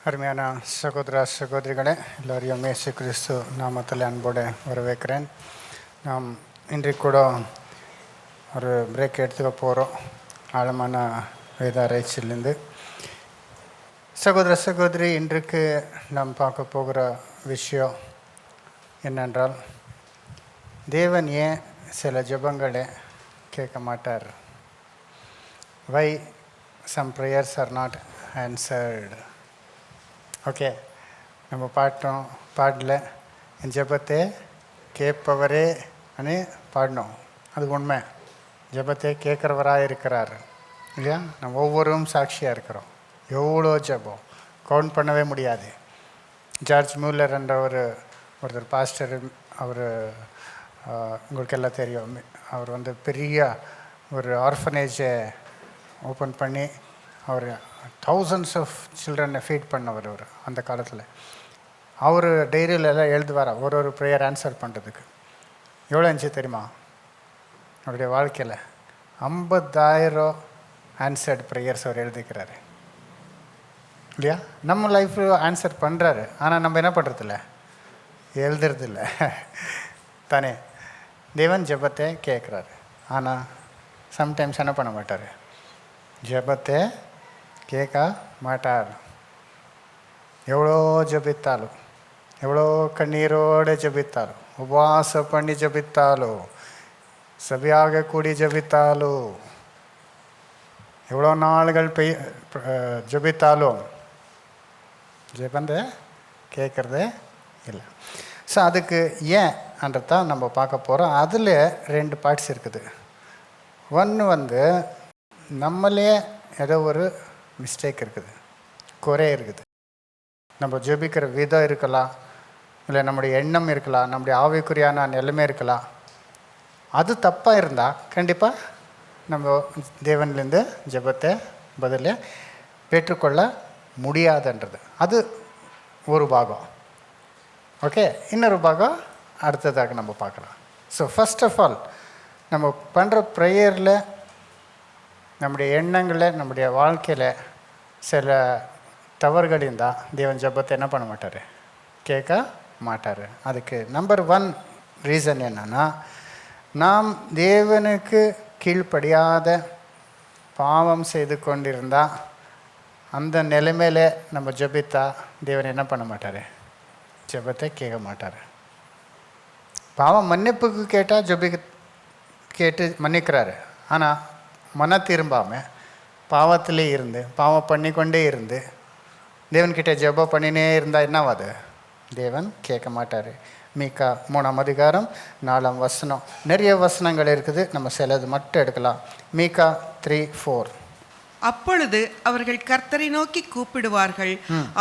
அருமையான சகோதர சகோதரிகளே, எல்லோரையும் இயேசு கிறிஸ்து நாமத்தில் அன்போடு வரவேற்கிறேன். நாம் இன்றைக்கு கூட ஒரு பிரேக் எடுத்துக்க போகிறோம் ஆழமான வேத ஆராய்ச்சியிலேருந்து. சகோதர சகோதரி, இன்றைக்கு நாம் பார்க்க போகிற விஷயம் என்னென்றால், தேவன் ஏன் சில ஜெபங்களை கேட்க மாட்டார்? Why some prayers are not answered. Okay, நம்ம பாடல என் ஜெபத்தை கேட்பவரே அனே பாடினோம். அது உண்மை, ஜெபத்தை கேட்குறவராக இருக்கிறார் இல்லையா? நம்ம ஒவ்வொருவரும் சாட்சியாக இருக்கிறோம். எவ்வளோ ஜெபம் கவுண்ட் பண்ணவே முடியாது. ஜார்ஜ் மியூலர் என்ற ஒருத்தர் பாஸ்டர், அவர் உங்களுக்கு எல்லாம் தெரியும். அவர் பெரிய ஒரு ஆர்ஃபனேஜை ஓப்பன் பண்ணி அவர் தௌசண்ட்ஸ் ஆஃப் சில்ட்ரனை ஃபீட் பண்ணவர். அவர் அந்த காலத்தில் அவர் டைரியில் எல்லாம் எழுதுவார் ஒரு ப்ரேயர் ஆன்சர் பண்ணுறதுக்கு. எவ்வளோ இருந்துச்சு தெரியுமா? அவருடைய வாழ்க்கையில் 50,000 ஆன்சர்டு ப்ரேயர்ஸ் அவர் எழுதிக்கிறாரு இல்லையா? நம்ம லைஃப்பில் ஆன்சர் பண்ணுறாரு, ஆனால் நம்ம என்ன பண்ணுறதில்ல, எழுதுறதில்ல தானே. தேவன் ஜெபத்தை கேட்குறாரு, ஆனால் சம்டைம்ஸ் என்ன பண்ண மாட்டார், ஜெபத்தை கேட்க மாட்டார். எவ்வளோ ஜபித்தாலும், எவ்வளோ கண்ணீரோடு ஜபித்தாலும், உபவாசம் பண்ணி ஜபித்தாலும், சபையாக கூடி ஜபித்தாலும், எவ்வளோ நாள்கள் ஜபித்தாலும் ஜெபந்தை கேட்குறதே இல்லை. ஸோ அதுக்கு ஏன்ன்றதான் நம்ம பார்க்க போகிறோம். அதில் 2 பார்ட்ஸ் இருக்குது. ஒன்று நம்மளே ஏதோ ஒரு மிஸ்டேக் இருக்குது, குறை இருக்குது. நம்ம ஜெபிக்கிற விதம் இருக்கலாம், இல்லை நம்முடைய எண்ணம் இருக்கலாம், நம்முடைய ஆவிக்குரியான நிலைமை இருக்கலாம். அது தப்பாக இருந்தால் கண்டிப்பாக நம்ம தேவன்லேருந்து ஜெபத்தை பதிலை பெற்றுக்கொள்ள முடியாதுன்றது அது ஒரு பாகம். ஓகே, இன்னொரு பாகம் அடுத்ததாக நம்ம பார்க்கலாம். ஸோ ஃபர்ஸ்ட் ஆஃப் ஆல், நம்ம பண்ணுற ப்ரேயரில், நம்முடைய எண்ணங்களில், நம்முடைய வாழ்க்கையில் சில தவறுகள் இருந்தால் தேவன் ஜெபத்தை என்ன பண்ண மாட்டார், கேட்க மாட்டார். அதுக்கு நம்பர் 1 ரீசன் என்னென்னா, நாம் தேவனுக்கு கீழ்ப்படியாத பாவம் செய்து கொண்டிருந்தால் அந்த நிலைமையில் நம்ம ஜெபித்தா தேவன் என்ன பண்ண மாட்டார், ஜெபத்தை கேட்க மாட்டார். பாவம் மன்னிப்புக்கு கேட்டால் கேட்டு மன்னிக்கிறாரு, ஆனால் மன திரும்பாமல் பாவத்திலே இருந்து பாவம் பண்ணிக்கொண்டே இருந்து தேவன்கிட்ட ஜெபம் பண்ணினே இருந்தால் என்னவாது, தேவன் கேட்க மாட்டார். மீகா 3ஆம் அதிகாரம் 4ஆம் வசனம். நிறைய வசனங்கள் இருக்குது, நம்ம சிலது மட்டும் எடுக்கலாம். மீகா 3:4. அப்பொழுது அவர்கள் கர்த்தரை நோக்கி கூப்பிடுவார்கள்,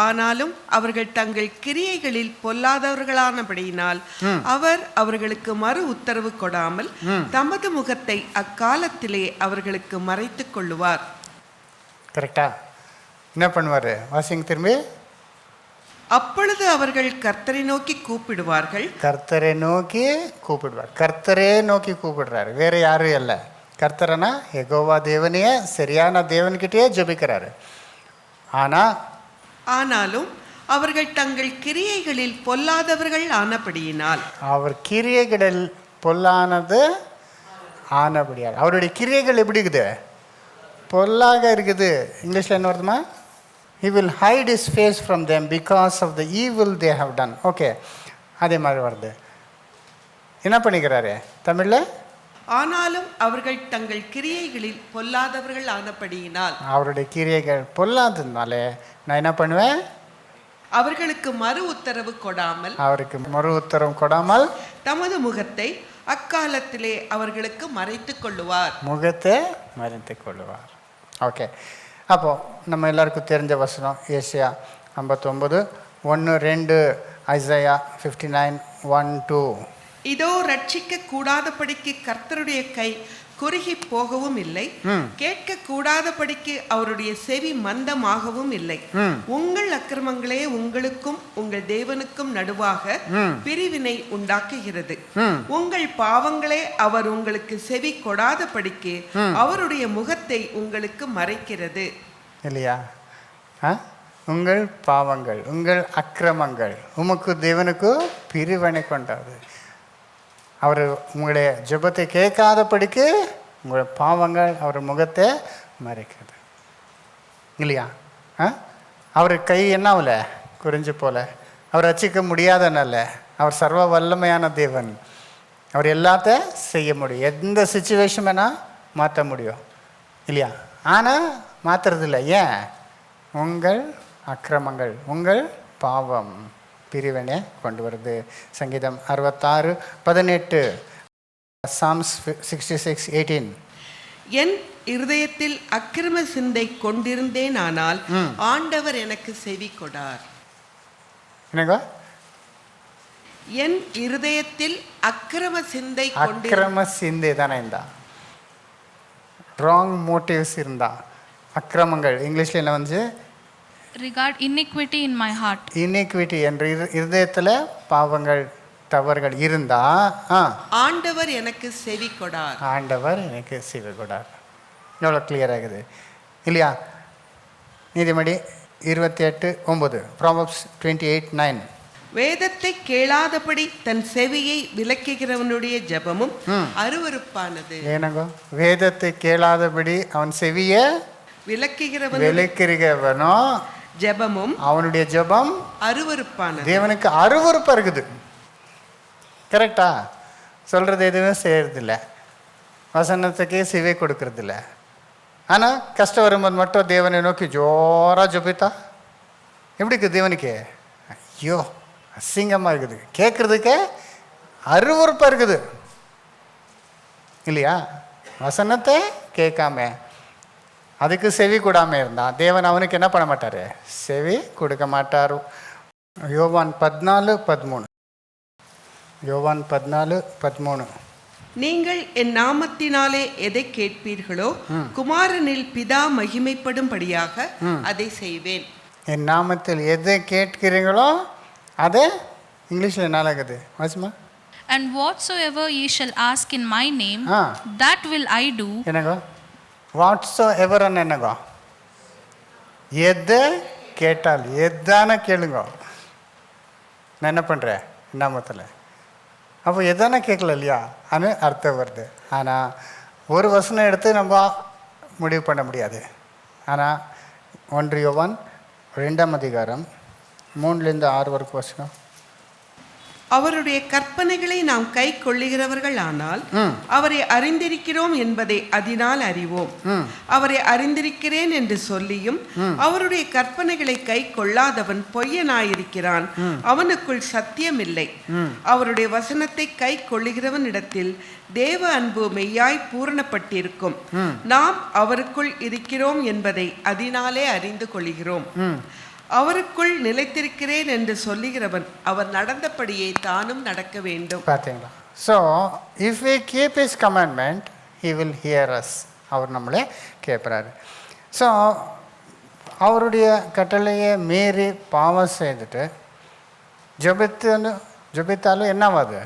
ஆனாலும் அவர்கள் தங்கள் கிரியைகளில் பொல்லாதவர்களானபடியினால் அவர் அவர்களுக்கு மறு உத்தரவு கொடாமல் தமது முகத்தை அக்காலத்திலே அவர்களுக்கு மறைத்துக் கொள்ளுவார். கரெக்டா? என்ன பண்ணுவார்? வாசிங்க திரும்பி. அப்பொழுது அவர்கள் கர்த்தரை நோக்கி கூப்பிடுவார்கள். கர்த்தரை நோக்கி கூப்பிடுவார். கர்த்தரே நோக்கி கூப்பிடுறாரு, வேறு யாரும் இல்லை. கர்த்தரனா யெகோவா தேவனையே, சரியான தேவன்கிட்டயே ஜெபிக்கிறாரு. ஆனாலும் அவர்கள் தங்கள் கிரியைகளில் பொல்லாதவர்கள் ஆனபடியினால், அவர் கிரியைகளில் பொல்லானது ஆனபடியால், அவருடைய கிரியைகள் எப்படி இருக்குது, பொல்லாக இருக்குது. இங்கிலீஷில் என்ன வருதுமா? He will hide his face from them because of the evil they have done. Okay, அதே மாதிரி வருது. என்ன பண்ணிக்கிறாரு தமிழில்? ஆனாலும் அவர்கள் தங்கள் கிரியைகளில் பொல்லாதவர்கள் ஆனபடியினால், அவருடைய கிரியைகள் பொல்லாததுனாலே நான் என்ன பண்ணுவேன், அவர்களுக்கு மறு உத்தரவு கொடாமல், அவருக்கு மறு உத்தரவு கொடாமல் தமது முகத்தை அக்காலத்திலே அவர்களுக்கு மறைத்துக் கொள்ளுவார். முகத்தை மறைத்துக் கொள்ளுவார். ஓகே, அப்போது நம்ம எல்லாருக்கும் தெரிஞ்ச வசனம் ஏசாயா 59:1-2, ஐசாயா 59:1-2. இதோ ரட்சிக்க கூடாதபடிக்கு கர்த்தருடைய கை குறுகி போகவும் இல்லை, கேட்க கூடாதபடிக்கு அவருடைய செவி மந்தமாகவும் இல்லை. உங்கள் அக்கிரமங்களே உங்களுக்கும் உங்கள் தேவனுக்கும் நடுவாக பிரிவினை உண்டாக்குகிறது. உங்கள் பாவங்களே அவர் உங்களுக்கு செவி கொடாதபடிக்கு அவருடைய முகத்தை உங்களுக்கு மறைக்கிறது. இல்லையா? உங்கள் பாவங்கள் உங்கள் அக்கிரமங்கள் உமக்கு தேவனுக்கு பிரிவினை கொண்டாது. அவர் உங்களுடைய ஜெபத்தை கேட்காதபடிக்கு உங்களுடைய பாவங்கள் அவர் முகத்தை மறைக்கிறது இல்லையா? அவர் கை என்ன ஆகல குறிஞ்சு போல, அவர் ரட்சிக்க முடியாதனால, அவர் சர்வ வல்லமையான தேவன், அவர் எல்லாத்த செய்ய முடியும், எந்த சுச்சுவேஷன் வேணால் மாற்ற முடியும் இல்லையா? ஆனால் மாற்றுறதில்ல. ஏன்? உங்கள் அக்கிரமங்கள் உங்கள் பாவம் பிரிவினை கொண்டு வருது. சங்கீதம் 66:18, Psalms 66:18. என் இருதயத்தில் அக்கிரம சிந்தை கொண்டிருந்தேன், ஆனால் ஆண்டவர் எனக்கு செவி கொடார். என்னங்க? என் இருதயத்தில் அக்கிரம சிந்தை அக்கிரம சிந்தை தானே இருந்தா, ராங் மோட்டிவ்ஸ் இருந்தா, அக்கிரமங்கள் இங்கிலீஷ்ல என்ன வந்து regard iniquity in my heart. Iniquity என்ற இருதயத்தில் பாவங்கள் தவறுகள் இருந்தா ஆண்டவர் எனக்கு செவி கொடார். ஆண்டவர் எனக்கு செவி கொடார். எவ்வளோ கிளியர் ஆகுது இல்லையா? நீதிமொழி 28:9, Proverbs 28:9. வேதத்தை கேளாதபடி தன் செவியை விலக்குகிறவனுடைய ஜெபமும் அருவருப்பானது. ஏனங்கோ? வேதத்தை கேளாதபடி அவன் செவிய விலக்குகிறவனோ ஜெபமும் அவனுடைய ஜெபம் அருவருப்பானது. தேவனுக்கு அருவருப்பா இருக்குது. கரெக்டா? சொல்றது எதுவும் செய்யறதில்ல, வசனத்துக்கே செவி கொடுக்கறதில்ல. ஆனால் கஷ்டம் வரும்போது மட்டும் தேவனை நோக்கி ஜோராக ஜபித்தா எப்படி இருக்குது? தேவனுக்கு ஐயோ அசிங்கமாக இருக்குது, கேட்குறதுக்கே அருவருப்பாக இருக்குது இல்லையா? வசனத்தை கேட்காம அதுக்கு செவி கூடாமல் இருந்தால் தேவன் அவனுக்கு என்ன பண்ண மாட்டார்? செவி கொடுக்க மாட்டார். யோவான் 14:13, யோவான் 14:13. நீங்கள் என் நாமத்தினாலே எதை கேட்பீர்களோ குமாரனில் பிதா மகிமைப்படும்படியாக அதை செய்வேன். என் நாமத்தில் எதை கேட்கிறீங்களோ அதை இங்கிலீஷில் என்ன ஆகுது Wasima? And whatsoever ye shall ask in my name, that will I do. என்னங்கோ? வாட்ஸோ எவர்ன்னு என்னங்கோ? எதை கேட்டால் எதான கேளுங்க, நான் என்ன பண்ணுறேன் நாமத்தில். அப்போ எதான கேட்கல இல்லையா அது அர்த்தம் வருது. ஆனால் ஒரு வசனம் எடுத்து நம்ம முடிவு பண்ண முடியாது. ஆனால் 1 யோவான் 2:3-6 வசனம், அவருடைய கற்பனைகளை நாம் கை கொள்ளுகிறவர்கள் ஆனால் அவரை அறிந்திருக்கிறோம் என்பதை அதனால் அறிவோம். அவரை அறிந்திருக்கிறேன் என்று சொல்லியும் அவருடைய கற்பனைகளை கை கொள்ளாதவன் பொய்யனாயிருக்கிறான், அவனுக்குள் சத்தியம் இல்லை. அவருடைய வசனத்தை கை கொள்ளுகிறவனிடத்தில் தேவ அன்பு மெய்யாய் பூரணப்பட்டிருக்கும். நாம் அவருக்குள் இருக்கிறோம் என்பதை அதனாலே அறிந்து கொள்கிறோம். அவருக்குள் நிலைத்திருக்கிறேன் என்று சொல்லுகிறவன் அவர் நடந்தபடியே தானும் நடக்க வேண்டும். பார்த்தீங்களா? So if we keep his commandment he will hear us. அவர் நம்மளே கேட்குறாரு. ஸோ அவருடைய கட்டளையை மீறி பாவம் செய்துட்டு ஜபித்தாலும் என்னவாது?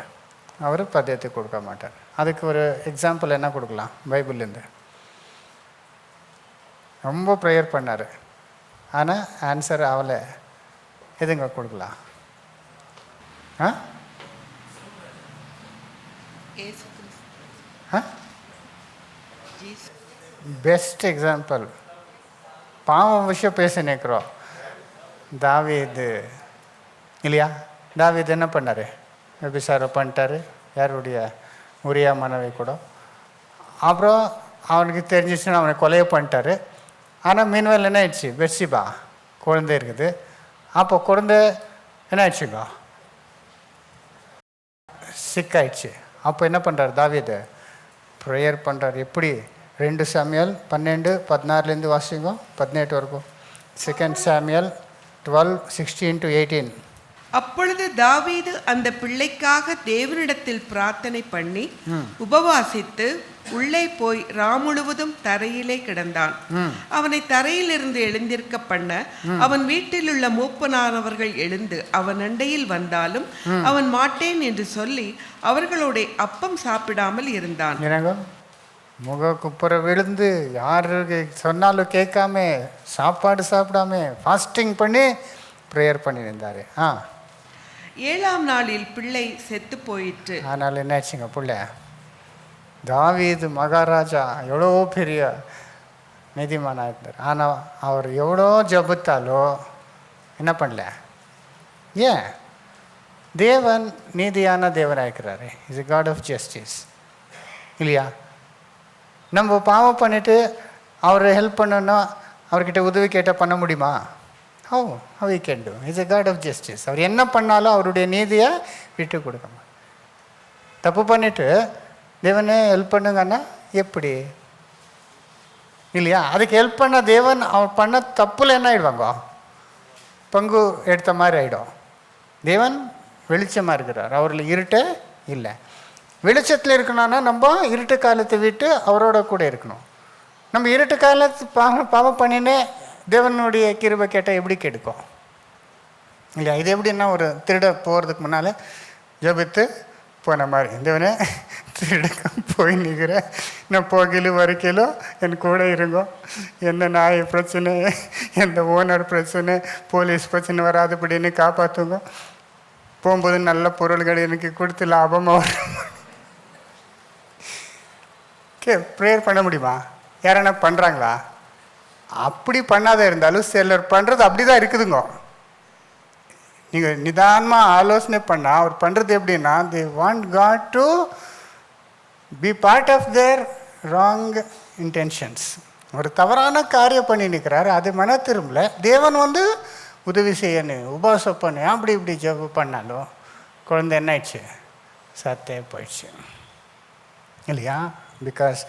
அவர் பத்தியத்தை கொடுக்க மாட்டார். அதுக்கு ஒரு எக்ஸாம்பிள் என்ன கொடுக்கலாம்? பைபிள்லேருந்து ரொம்ப ப்ரேயர் பண்ணார், ஆனால் ஆன்சர் ஆகலை. எதுங்க கொடுக்கலாம்? Best example. பாவம் விஷயம் பேச நிற்கிறோம். தாவீது இல்லையா? தாவீது என்ன பண்ணார்? விபச்சாரம் பண்ணிட்டாரு. யாருடைய? உரியா மனைவி கூட. அப்புறம் அவனுக்கு தெரிஞ்சிச்சுன்னா அவனை கொலையை பண்ணிட்டாரு. ஆனால் மீன்வேல் என்ன ஆயிடுச்சு? பெட்சிபா குழந்தை இருக்குது. அப்போ குழந்தை என்ன ஆயிடுச்சுங்க? சிக்காயிடுச்சு. அப்போ என்ன பண்ணுறாரு? தாவீது ப்ரேயர் பண்ணுறாரு. எப்படி? 2 சாமுவேல் 12:16 வாசிங்க, 18 வரைக்கும். 2 சாமுவேல் 12:16-18. அப்பொழுது தாவீது அந்த பிள்ளைக்காக தேவனிடத்தில் பிரார்த்தனை பண்ணி உபவாசித்து உள்ளே போய் முழுவதும் தரையிலே கிடந்தான். அவனை தரையிலிருந்து எழுந்திருக்க பண்ண அவன் வீட்டில் உள்ள மூப்பனானவர்கள் எழுந்து அவன் அண்டையில் வந்தாலும் அவன் மாட்டேன் என்று சொல்லி அவர்களோட அப்பம் சாப்பிடாமல் இருந்தான். முகக்குப்புற விழுந்து யாருக்கு சொன்னாலும் கேட்காம சாப்பாடு சாப்பிடாம ஃபாஸ்டிங் பண்ணி ப்ரேயர் பண்ணியிருந்தார். 7ஆம் நாளில் பிள்ளை செத்து போயிற்று. ஆனால் என்னாச்சுங்க, பிள்ளை தாவீது மகாராஜா எவ்வளோ பெரிய நீதிமானாக இருந்தார். ஆனால் அவர் எவ்வளோ ஜபித்தாலோ என்ன பண்ணல. ஏன்? தேவன் நீதியான தேவனாக இருக்கிறாரு. Is a God of justice இல்லையா? நம்ம பாவம் பண்ணிவிட்டு அவரை ஹெல்ப் பண்ணணும்னா அவர்கிட்ட உதவி கேட்டால் பண்ண முடியுமா? how we can do? Is a God of justice. அவர் என்ன பண்ணாலும் அவருடைய நீதியை விட்டு கொடுக்கணும். தப்பு பண்ணிவிட்டு தேவனே ஹெல்ப் பண்ணுங்கன்னா எப்படி? இல்லையா? அதுக்கு ஹெல்ப் பண்ண தேவன் அவர் பண்ண தப்புல என்ன ஆகிடுவாங்க, பங்கு எடுத்த மாதிரி ஆகிடும். தேவன் வெளிச்சமாக இருக்கிறார், அவரில் இருட்டே இல்லை. வெளிச்சத்தில் இருக்கணும்னா நம்ம இருட்டு காலத்தை விட்டு அவரோட கூட இருக்கணும். நம்ம இருட்டு காலத்து பாவம் பண்ணினே தேவனுடைய கிருபை கேட்டால் எப்படி கெடுக்கும் இல்லையா? இது எப்படின்னா ஒரு திருட போகிறதுக்கு முன்னால் ஜபித்து போன மாதிரி, தேவனே திருட போய் நிற்கிறேன், நான் போகிலும் வரைக்கிலும் என் கூட இருங்கோ, என்ன நாய் பிரச்சனை, எந்த ஓனர் பிரச்சனை, போலீஸ் பிரச்சனை வராதுபடின்னு காப்பாற்றுங்க, போகும்போது நல்ல பொருள்கள் எனக்கு கொடுத்து லாபமாக வரும். ப்ரேயர் பண்ண முடியுமா? யாரன்னா பண்ணுறாங்களா? அப்படி பண்ணாத இருந்தாலும் சிலர் பண்ணுறது அப்படி தான் இருக்குதுங்க. நீங்கள் நிதானமாக ஆலோசனை பண்ணால் அவர் பண்ணுறது எப்படின்னா, they want God to be part of their wrong intentions. ஒரு தவறான காரியம் பண்ணி நிற்கிறாரு, அது மன திரும்பல. தேவன் வந்து உதவி செய்யணும், உபவாசம் பண்ணு, அப்படி இப்படி ஜெபம் பண்ணாலும் குழந்தை என்ன ஆயிடுச்சு, சத்தே போயிடுச்சு இல்லையா? பிகாஸ்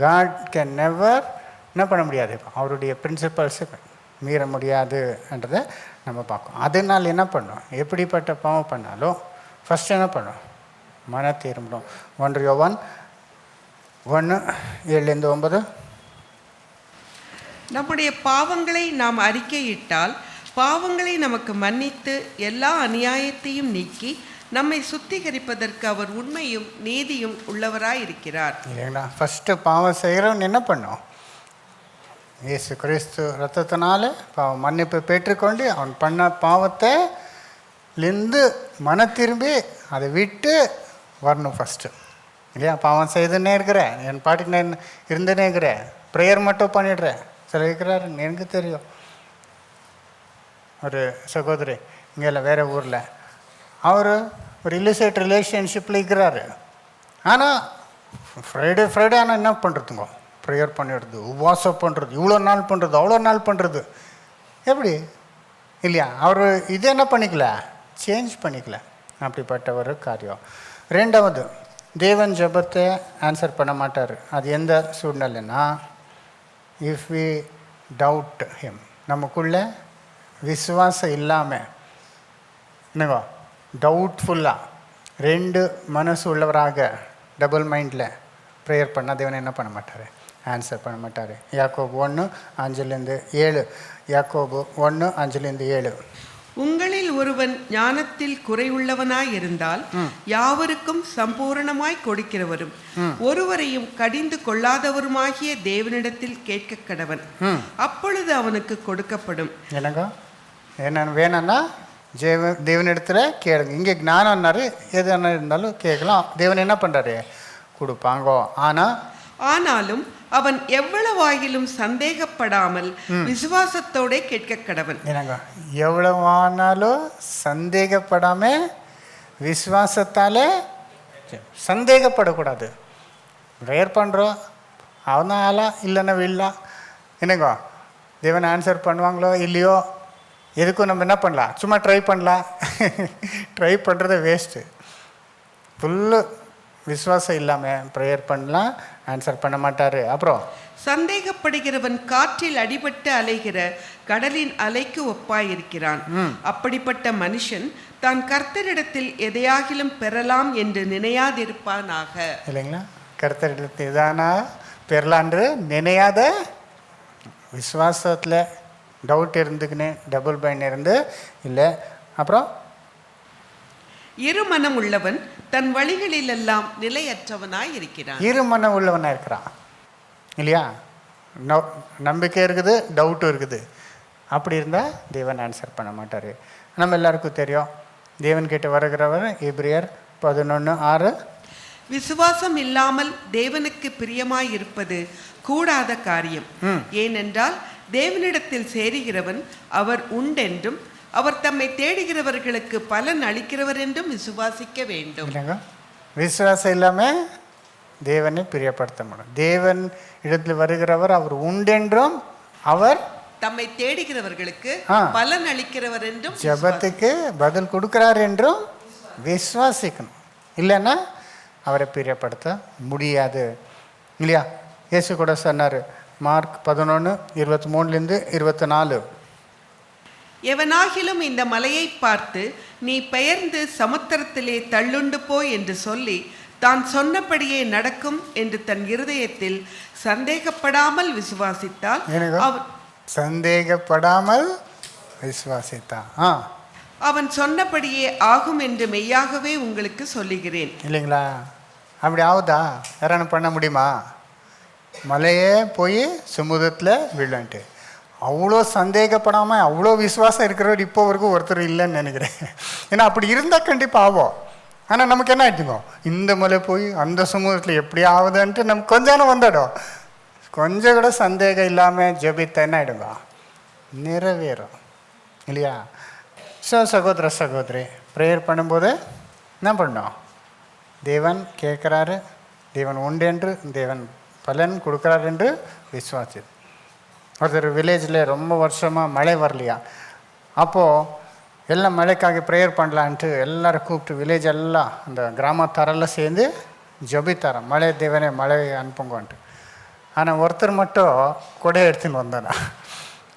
காட் கேன் நெவர் என்ன பண்ண முடியாது, அவருடைய பிரின்சிபல்ஸு மீற முடியாதுன்றதை நம்ம பார்க்கணும். அதனால் என்ன பண்ணோம், எப்படிப்பட்ட பாவம் பண்ணாலும் ஃபஸ்ட்டு என்ன பண்ணோம், மன திரும்பணும். 1 யோவான் 1:7-9. நம்முடைய பாவங்களை நாம் அறிக்கையிட்டால் பாவங்களை நமக்கு மன்னித்து எல்லா அநியாயத்தையும் நீக்கி நம்மை சுத்திகரிப்பதற்கு அவர் உண்மையும் நீதியும் உள்ளவராய் இருக்கிறார். இல்லைங்களா? ஃபஸ்ட்டு பாவம் செய்கிறவன் என்ன பண்ணோம், இயேசு கிறிஸ்து ரத்தத்தினால பாவம் மன்னிப்பு பெற்றுக்கொண்டு அவன் பண்ண பாவத்தைலேருந்து மன திரும்பி அதை விட்டு வரணும் ஃபஸ்ட்டு இல்லையா? பாவம் செய்துன்னே இருக்கிறேன், என் பாட்டுக்கு நான் இருந்துன்னே இருக்கிறேன், ப்ரேயர் மட்டும் பண்ணிடுறேன். சில இருக்கிறாரு, எனக்கு தெரியும் ஒரு சகோதரி இங்கே இல்லை வேறு ஊரில், அவர் ஒரு இல்லிசைட் ரிலேஷன்ஷிப்பில் இருக்கிறாரு. ஆனால் ஃப்ரைடே ஆனால் என்ன பண்ணுறதுங்க, ப்ரேயர் பண்ணிடுறது, உபவாசம் பண்ணுறது, இவ்வளோ நாள் பண்ணுறது, அவ்வளோ நாள் பண்ணுறது, எப்படி இல்லையா? அவர் இது என்ன பண்ணிக்கல, சேஞ்ச் பண்ணிக்கல. அப்படிப்பட்ட ஒரு காரியம். 2வது, தேவன் ஜெபத்தை ஆன்சர் பண்ண மாட்டார். அது எந்த சூழ்நிலைன்னா, இஃப் வி டவுட் ஹிம், நமக்குள்ளே விசுவாசம் இல்லாமல் என்னங்க டவுட்ஃபுல்லாக 2 மனசு உள்ளவராக டபுள் மைண்டில் ப்ரேயர் பண்ணால் தேவன் என்ன பண்ண மாட்டார், ஆன்சர் பண்ண மாட்டார். யாக்கோபு 1:5-7. யாக்கோபு 1:5-7. உங்களில் ஒருவன் ஞானத்தில் குறைவுள்ளவனாய் இருந்தால் யாவருக்கும் சம்பூரணமாய் கொடுக்கிறவரும் ஒருவரையும் கடிந்து கொள்ளாதவருமாகிய தேவனிடத்தில் கேட்க கடவன், அப்பொழுது அவனுக்கு கொடுக்கப்படும். என்னங்க என்ன வேணும்னா தேவனிடத்தில் கேளுங்க. இங்கே ஞானம்னாரு, எது என்ன இருந்தாலும் கேட்கலாம், தேவன் என்ன பண்ணுறாரு, கொடுப்பாங்கோ. ஆனாலும் அவன் எவ்வளவாகிலும் சந்தேகப்படாமல் விசுவாசத்தோட கேட்க கடவன். என்னங்க எவ்வளவானாலும் சந்தேகப்படாமல் விசுவாசத்தால், சந்தேகப்படக்கூடாது. ப்ரேயர் பண்ணுறோம், அவனா ஆளா இல்லைன்னா வில்லா, என்னங்க தேவன் ஆன்சர் பண்ணுவாங்களோ இல்லையோ, எதுக்கும் நம்ம என்ன பண்ணலாம், சும்மா ட்ரை பண்ணலாம். ட்ரை பண்ணுறது வேஸ்ட்டு. ஃபுல்லு விசுவாசம் இல்லாமல் ப்ரேயர் பண்ணலாம், ஆன்சர் பண்ண மாட்டார். அப்புறம் சந்தேகப்படுகிறவன் காற்றில் அடிபட்டு அலைகிற கடலின் அலைக்கு ஒப்பாயிருக்கிறான். அப்படிப்பட்ட மனுஷன் தான் கர்த்தரிடத்தில் எதையாகிலும் பெறலாம் என்று நினையாதிருப்பானாக. இல்லைங்களா? கர்த்தரிடத்தில் இதானா பெறலான்று நினையாத, விசுவாசத்தில் டவுட் இருந்துக்குன்னு டபுள் பைன் இருந்து இல்லை. அப்புறம் இருமனம் உள்ளவன் தன் வழிகளிலெல்லாம் நிலையற்றவனாய் இருக்கிறான். இருமனம் உள்ளவனாக இருக்கிறான். இல்லையா? நம்பிக்கை இருக்குது, டவுட்டும் இருக்குது. அப்படி இருந்தால் தேவன் ஆன்சர் பண்ண மாட்டார். நம்ம எல்லாருக்கும் தெரியும், தேவன்கிட்ட வருகிறவர் எபிரியர் 11:6, விசுவாசம் இல்லாமல் தேவனுக்கு பிரியமாய் இருப்பது கூடாத காரியம். ஏனென்றால் தேவனிடத்தில் சேருகிறவன் அவர் உண்டென்றும் அவர் தம்மை தேடுகிறவர்களுக்கு பலன் அளிக்கிறவர் என்றும் விசுவாசிக்க வேண்டும். இல்லைங்க, விசுவாசம் இல்லாமல் தேவனை பிரியப்படுத்த முடியும். தேவன் இடத்தில் வருகிறவர் அவர் உண்டென்றும் அவர் தம்மை தேடுகிறவர்களுக்கு பலன் அளிக்கிறவர் என்றும், ஜெபத்துக்கு பதில் கொடுக்கிறார் என்றும் விசுவாசிக்கணும். இல்லைன்னா அவரை பிரியப்படுத்த முடியாது. இல்லையா? இயேசு கூட சொன்னார், மார்க் 11:23-24, எவனாகிலும் இந்த மலையை பார்த்து நீ பெயர்ந்து சமுத்திரத்திலே தள்ளுண்டு போய் என்று சொல்லி தான் சொன்னபடியே நடக்கும் என்று தன் இருதயத்தில் சந்தேகப்படாமல் விசுவாசித்தால், சந்தேகப்படாமல் விசுவாசித்தான் அவன் சொன்னபடியே ஆகும் என்று மெய்யாகவே உங்களுக்கு சொல்லுகிறேன். இல்லைங்களா? அப்படி ஆகுதா? யாரானு பண்ண முடியுமா? மலையே போய் சமுதிரத்தில் விழுந்துட்டு அவ்வளோ சந்தேகப்படாமல் அவ்வளோ விசுவாசம் இருக்கிறவர் இப்போ வரைக்கும் ஒருத்தர் இல்லைன்னு நினைக்கிறேன். ஏன்னா அப்படி இருந்தால் கண்டிப்பாக ஆகும். ஆனால் நமக்கு என்ன ஆகிட்டுங்க, இந்த மலை போய் அந்த சமூகத்தில் எப்படி ஆகுதுன்ட்டு நமக்கு கொஞ்சம் வந்துடும். கொஞ்சம் கூட சந்தேகம் இல்லாமல் ஜெபித்த என்ன ஆகிடுங்க, நிறைவேறும். இல்லையா? ஸோ சகோதர சகோதரி, ப்ரேயர் பண்ணும்போது என்ன பண்ணோம்? தேவன் கேட்குறாரு, தேவன் உண்டு என்று, தேவன் பலன் கொடுக்குறாரு என்று விசுவாசி. ஒருத்தர் வில்லேஜில் ரொம்ப வருஷமாக மழை வரலையா, அப்போது எல்லாம் மழைக்காக ப்ரேயர் பண்ணலான்ட்டு எல்லோரும் கூப்பிட்டு வில்லேஜ் எல்லாம் அந்த கிராமத்தாரெல்லாம் சேர்ந்து ஜபித்தார, மழை தேவனே மழை அனுப்புங்கன்ட்டு. ஆனால் ஒருத்தர் மட்டும் கொடை எடுத்துன்னு வந்தானா.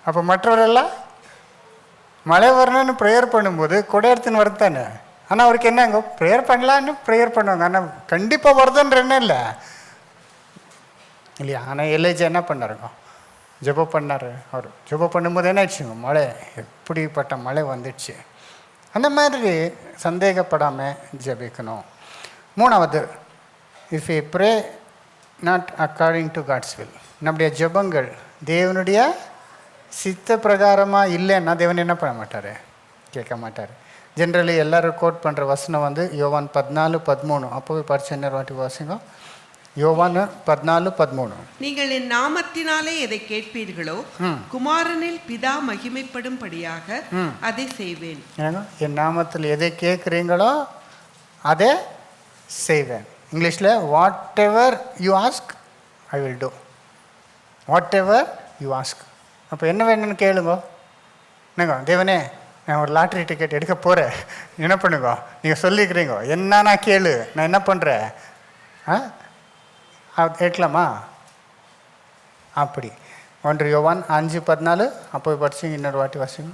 அப்போ மற்றவரெல்லாம் மழை வரணும்னு ப்ரேயர் பண்ணும்போது கொடை எடுத்துன்னு வரத்தானே. ஆனால் அவருக்கு என்னங்க, ப்ரேயர் பண்ணலான்னு ப்ரேயர் பண்ணுவாங்க, ஆனால் கண்டிப்பாக வருதுன்ற என்ன இல்லை இல்லையா? ஆனால் எல்ஏஜி என்ன பண்ணாருங்க, ஜெபம் பண்ணார். அவர் ஜெபம் பண்ணும்போது என்ன ஆயிடுச்சுங்க, மழை எப்படிப்பட்ட மழை வந்துடுச்சு. அந்த மாதிரி சந்தேகப்படாமல் ஜெபிக்கணும். மூணாவது, if a pray not according to God's will, நம்முடைய ஜெபங்கள் தேவனுடைய சித்த பிரகாரமாக இல்லைன்னா தேவன் என்ன பண்ண மாட்டார், கேட்க மாட்டார். ஜென்ரலி எல்லோரும் கோட் பண்ணுற வசனம் வந்து யோவான் 14:13. அப்போவே படிச்ச இன்னொரு வாட்டி வாசிங்க. யோவான் 14:13. நீங்கள் என் நாமத்தினாலே எதை கேட்பீர்களோ குமாரனில் பிதா மகிமைப்படும்படியாக அதை செய்வேன். என் நாமத்தில் எதை கேட்குறீங்களோ அதை செய்வேன். இங்கிலீஷில் what ever you ask I will do. What ever you ask. அப்போ என்ன வேணும்னு கேளுங்க. என்னங்க, தேவனே நான் ஒரு லாட்ரி டிக்கெட் எடுக்க போகிறேன், என்ன பண்ணுங்க, நீங்கள் சொல்லிக்கிறீங்க, என்னன்னா கேளு, நான் என்ன பண்ணுறேன் கேட்கலாமா? அப்படி 1 யோவான் 5:14. அப்போ படிச்சிங்க, இன்னொரு வாட்டி வாசிங்க.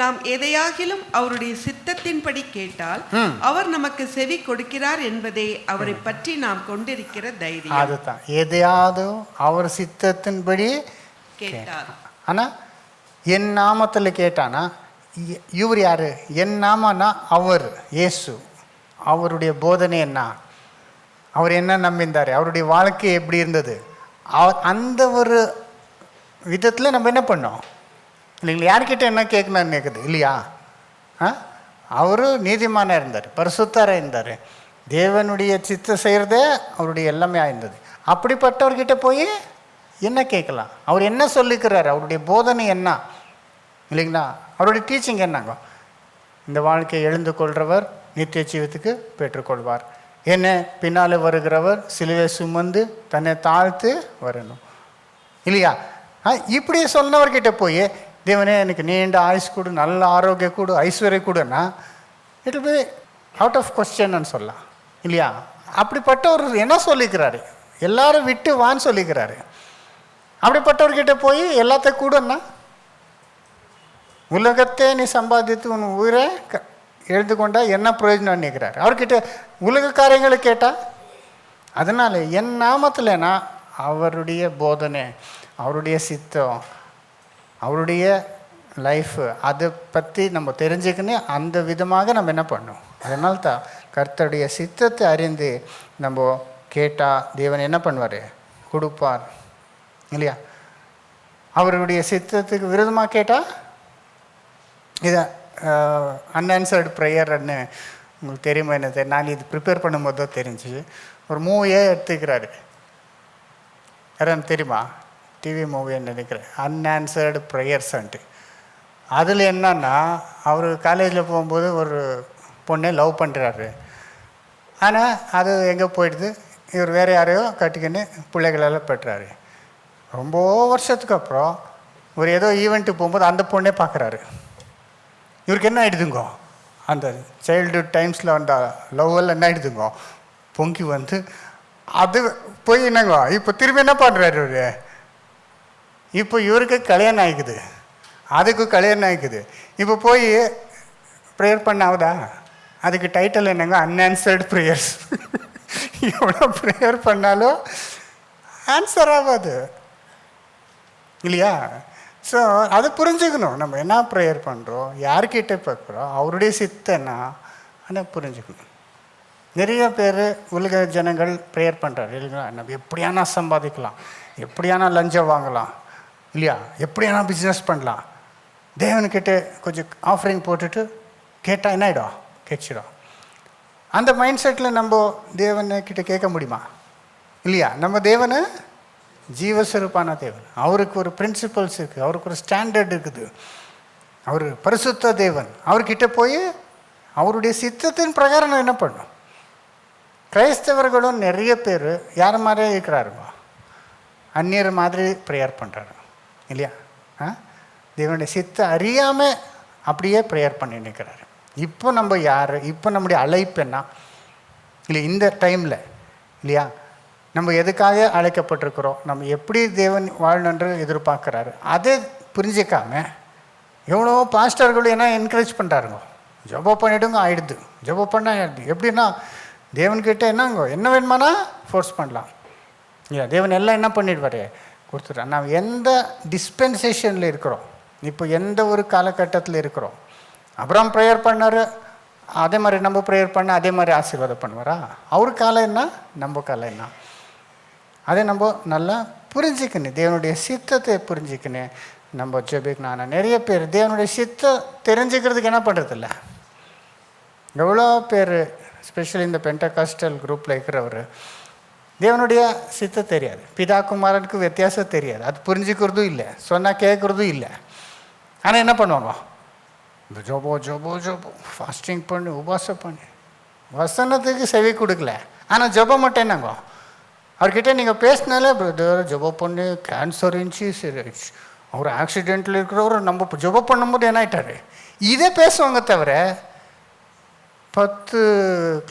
நாம் எதையாகிலும் அவருடைய சித்தத்தின்படி கேட்டால் அவர் நமக்கு செவி கொடுக்கிறார் என்பதே அவரை பற்றி நாம் கொண்டிருக்கிற தைரியம். அதுதான், எதையாவது அவர் சித்தத்தின்படி கேட்டார். ஆனால் என் நாமத்தில் கேட்டானா, இவர் யார், என் நாமனா அவர் இயேசு, அவருடைய போதனை என்ன, அவர் என்ன நம்பிந்தார், அவருடைய வாழ்க்கை எப்படி இருந்தது, அந்த ஒரு விதத்தில் நம்ம என்ன பண்ணோம் இல்லைங்களா? யார்கிட்ட என்ன கேட்கணும்னு கேட்குது இல்லையா? அவர் நீதிமானாக இருந்தார், பரிசுத்தராக இருந்தார், தேவனுடைய சித்தம் செய்கிறதே அவருடைய எல்லாமே ஆயிருந்தது. அப்படிப்பட்டவர்கிட்ட போய் என்ன கேட்கலாம், அவர் என்ன சொல்லிக்கிறார், அவருடைய போதனை என்ன இல்லைங்களா? அவருடைய டீச்சிங் என்னங்க, இந்த வாழ்க்கையை எழுந்து கொள்கிறவர் நித்திய ஜீவத்துக்கு பெற்றுக்கொள்வார், என்ன பின்னால் வருகிறவர் சிலுவை சுமந்து தன்னை தாழ்த்து வரணும் இல்லையா? இப்படி சொன்னவர்கிட்ட போய் தேவனே எனக்கு நீண்ட ஆயுஸ் கொடு, நல்ல ஆரோக்கியம் கொடு, ஐஸ்வர்யம் கொடுன்னா it will be out of கொஸ்டின்னு சொல்லலாம் இல்லையா? அப்படிப்பட்டவர் என்ன சொல்லிக்கிறாரு, எல்லாரும் விட்டு வான்னு சொல்லிக்கிறாரு. அப்படிப்பட்டவர்கிட்ட போய் எல்லாத்தையும் கூடன்னா, உலகத்தை நீ சம்பாதித்து உன் உயிரை எழுதுக்கொண்டா என்ன பிரயோஜனம் நினைக்கிறார். அவர்கிட்ட உலக காரியங்களை கேட்டால், அதனால் என் நாமத்தில்னா அவருடைய போதனை, அவருடைய சித்தம், அவருடைய லைஃபு, அதை பற்றி நம்ம தெரிஞ்சுக்கணும். அந்த விதமாக நம்ம என்ன பண்ணோம். அதனால்தான் கர்த்தருடைய சித்தத்தை அறிந்து நம்ம கேட்டால் தேவன் என்ன பண்ணுவார், கொடுப்பார். இல்லையா? அவருடைய சித்தத்துக்கு விரோதமாக கேட்டால் இதை அன்ஆன்சர்டு ப்ரேயர்ன்னு உங்களுக்கு தெரியுமா என்ன தெரியும், நான் இது ப்ரிப்பேர் பண்ணும்போது தான் தெரிஞ்சு. ஒரு மூவியே எடுத்துக்கிறாரு, யாரும் தெரியுமா? டிவி மூவின்னு நினைக்கிறேன், அன்ஆன்சர்டு ப்ரேயர்ஸ்ன்ட்டு. அதில் என்னன்னா, அவர் காலேஜில் போகும்போது ஒரு பொண்ணை லவ் பண்ணுறாரு. ஆனால் அது எங்கே போயிடுது, இவர் வேறு யாரையோ கட்டிக்கின்னு பிள்ளைகளெல்லாம் பெற்றாரு. ரொம்ப வருஷத்துக்கு அப்புறம் ஒரு ஏதோ ஈவெண்ட்டுக்கு போகும்போது அந்த பொண்ணே பார்க்குறாரு. இவருக்கு என்ன ஆகிடுதுங்கோ, அந்த சைல்டுஹுட் டைம்ஸில் அந்த லவ்வெல்லாம் என்ன ஆகிடுதுங்கோ, பொங்கி வந்து அது போய் என்னங்கோ இப்போ திரும்பி என்ன பண்ணுறாரு இவர், இப்போ இவருக்கு கல்யாணம் ஆகிக்குது, அதுக்கு கல்யாணம் ஆகிக்குது. இப்போ போய் ப்ரேயர் பண்ண ஆகுதா? அதுக்கு டைட்டில் என்னங்க, அன்ஆன்சர்டு ப்ரேயர்ஸ். எவ்வளோ ப்ரேயர் பண்ணாலும் ஆன்சர் ஆகாது இல்லையா? ஸோ அதை புரிஞ்சுக்கணும். நம்ம என்ன ப்ரேயர் பண்ணுறோம், யார்கிட்ட பார்க்குறோம், அவருடைய சித்தனா ஆனால் புரிஞ்சுக்கணும். நிறைய பேர் உலக ஜனங்கள் ப்ரேயர் பண்ணுறாரு இல்லைங்களா, நம்ம எப்படியானா சம்பாதிக்கலாம், எப்படியானா லஞ்சம் வாங்கலாம் இல்லையா, எப்படியானா பிஸ்னஸ் பண்ணலாம், தேவன்கிட்ட கொஞ்சம் ஆஃபரிங் போட்டுட்டு கேட்டால் என்ன ஆகிடும், கேட்சிடும். அந்த மைண்ட் செட்டில் நம்ம தேவன்கிட்ட கேட்க முடியுமா? இல்லையா? நம்ம தேவனை ஜீவஸ்வரூபான தேவன், அவருக்கு ஒரு பிரின்சிபல்ஸ் இருக்குது, அவருக்கு ஒரு ஸ்டாண்டர்ட் இருக்குது, அவர் பரிசுத்த தேவன். அவர்கிட்ட போய் அவருடைய சித்தத்தின் பிரகாரம் நான் என்ன பண்ணணும். கிரைஸ்தவர்களும் நிறைய பேர் யார் மாதிரியே இருக்கிறாருங்க, அந்நியர் மாதிரி ப்ரேயர் பண்ணுறாரு இல்லையா? தேவனுடைய சித்த அறியாமல் அப்படியே ப்ரேயர் பண்ணி நிற்கிறாரு. இப்போ நம்ம யார், இப்போ நம்முடைய அழைப்பு என்ன இல்லை இந்த டைமில் இல்லையா? நம்ம எதுக்காக அழைக்கப்பட்டிருக்கிறோம், நம்ம எப்படி தேவன் வாழணுன்று எதிர்பார்க்குறாரு, அதை புரிஞ்சிக்காம எவ்வளோ பாஸ்டர்களும் என்ன என்கரேஜ் பண்ணுறாருங்க, ஜபம் பண்ணிவிடுங்க ஆகிடுது, ஜபம் பண்ணால் ஆகிடுது. எப்படின்னா தேவன்கிட்ட என்னங்கோ என்ன வேணுமானா ஃபோர்ஸ் பண்ணலாம் இல்லையா? தேவன் எல்லாம் என்ன பண்ணிடுவார், கொடுத்துட்றான். நாம் எந்த டிஸ்பென்சேஷனில் இருக்கிறோம், இப்போ எந்த ஒரு காலகட்டத்தில் இருக்கிறோம். அப்புறம் ப்ரேயர் பண்ணார், அதே மாதிரி நம்ம ப்ரேயர் பண்ண அதே மாதிரி ஆசீர்வாதம் பண்ணுவாரா? அவர் காலம் என்ன, நம்ம காலம் என்ன, அதை நம்ம நல்லா புரிஞ்சுக்கணும். தேவனுடைய சித்தத்தை புரிஞ்சுக்கணும், நம்ம ஜெபிக்கணும். ஆனால் நிறைய பேர் தேவனுடைய சித்தம் தெரிஞ்சுக்கிறதுக்கு என்ன பண்ணுறதில்ல. எவ்வளோ பேர் ஸ்பெஷலி இந்த பெண்டகாஸ்டல் குரூப்பில் இருக்கிறவர் தேவனுடைய சித்தம் தெரியாது, பிதா குமாரனுக்கு வித்தியாசம் தெரியாது, அது புரிஞ்சுக்கிறதும் இல்லை, சொன்னால் கேட்குறதும் இல்லை. ஆனால் என்ன பண்ணுவாங்க, ஜோபோ ஜோபோ ஜோபோ ஃபாஸ்டிங் பண்ணி உபாசம் பண்ணி வசனத்துக்கு செவி கொடுக்கல. ஆனால் ஜபம் மட்டும் என்னங்கோ, அவர்கிட்ட நீங்கள் பேசினாலே பிரதர் ஜபம் பண்ணி கேன்சர் இருந்துச்சு சரி ஆயிடுச்சு, அவர் ஆக்சிடெண்ட்டில் இருக்கிறவர் நம்ம ஜபம் பண்ணும்போது என்ன ஆகிட்டாரு, இதே பேசுவாங்க தவிர 10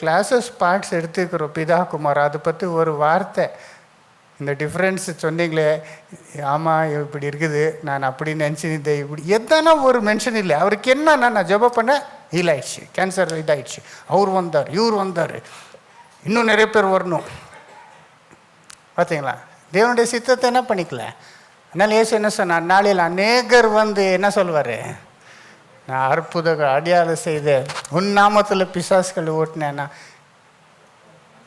கிளாஸஸ் பார்ட்ஸ் எடுத்துக்கிறோம் பிதா குமார், அதை பற்றி ஒரு வார்த்தை இந்த டிஃப்ரென்ஸ் சொன்னீங்களே, ஆமாம் இப்படி இருக்குது, நான் அப்படி நினச்சிருந்தேன், இப்படி எதானா ஒரு மென்ஷன் இல்லை. அவருக்கு என்னன்னா நான் ஜபம் பண்ண ஹீலாயிடுச்சு, கேன்சர் இதாகிடுச்சு, அவர் வந்தார், இவர் வந்தார், இன்னும் நிறைய பேர் வரணும். பார்த்தீங்களா? தேவனுடைய சித்தத்தை என்ன பண்ணிக்கல. அதனால் இயேசு என்ன சொன்னார், நாளையில் அநேகர் வந்து என்ன சொல்வார், நான் அற்புதங்கள் அடையாளம் செய்த உன் நாமத்தில் பிசாசுகள் ஓட்டினேன்னா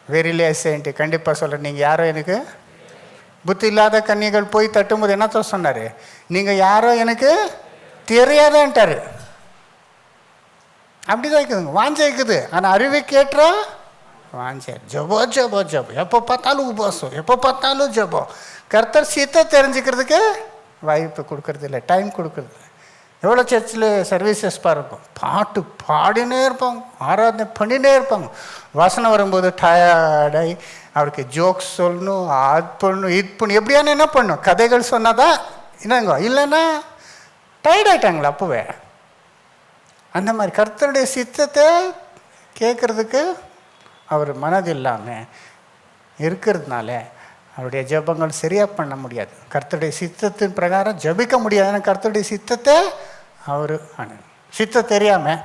வெறிலே சேன்ட்டு கண்டிப்பாக சொல்கிறேன், நீங்கள் யாரோ எனக்கு புத்தி இல்லாத கன்னிகள் போய் தட்டும்போது என்னத்த சொன்னார், நீங்கள் யாரோ எனக்கு தெரியாதான்ட்டார். அப்படிதான் இருக்குதுங்க, வாஞ்சை இருக்குது. ஆனால் அறிவுக்கேற்ற வாஞ்சை, ஜபோ ஜபோ ஜபோ, எப்போ பார்த்தாலும் உபாசம், எப்போ பார்த்தாலும் ஜபோ. கர்த்தர் சித்த தெரிஞ்சுக்கிறதுக்கு வாய்ப்பு கொடுக்கறது இல்லை, டைம் கொடுக்கறது. எவ்வளோ சர்ச்சில் சர்வீசஸ் பாருக்கும், பாட்டு பாடினே இருப்பாங்க, ஆராதனை பண்ணினே இருப்பாங்க. வாசனை வரும்போது டயர்டாகி அவருக்கு ஜோக்ஸ் சொல்லணும், அது பண்ணணும், இது பண்ணணும், எப்படியான என்ன பண்ணணும், கதைகள் சொன்னால் தான் என்னங்க, இல்லைன்னா டயர்ட் ஆகிட்டாங்களா அப்போவே. அந்த மாதிரி கர்த்தருடைய சித்தத்தை கேட்குறதுக்கு அவர் மனது இல்லாமல் இருக்கிறதுனால அவருடைய ஜபங்கள் சரியாக பண்ண முடியாது. கர்த்தருடைய சித்தத்தின் பிரகாரம் ஜபிக்க முடியாது. ஏன்னா கர்த்தருடைய சித்தத்தை அவர் சித்தம் தெரியாமல்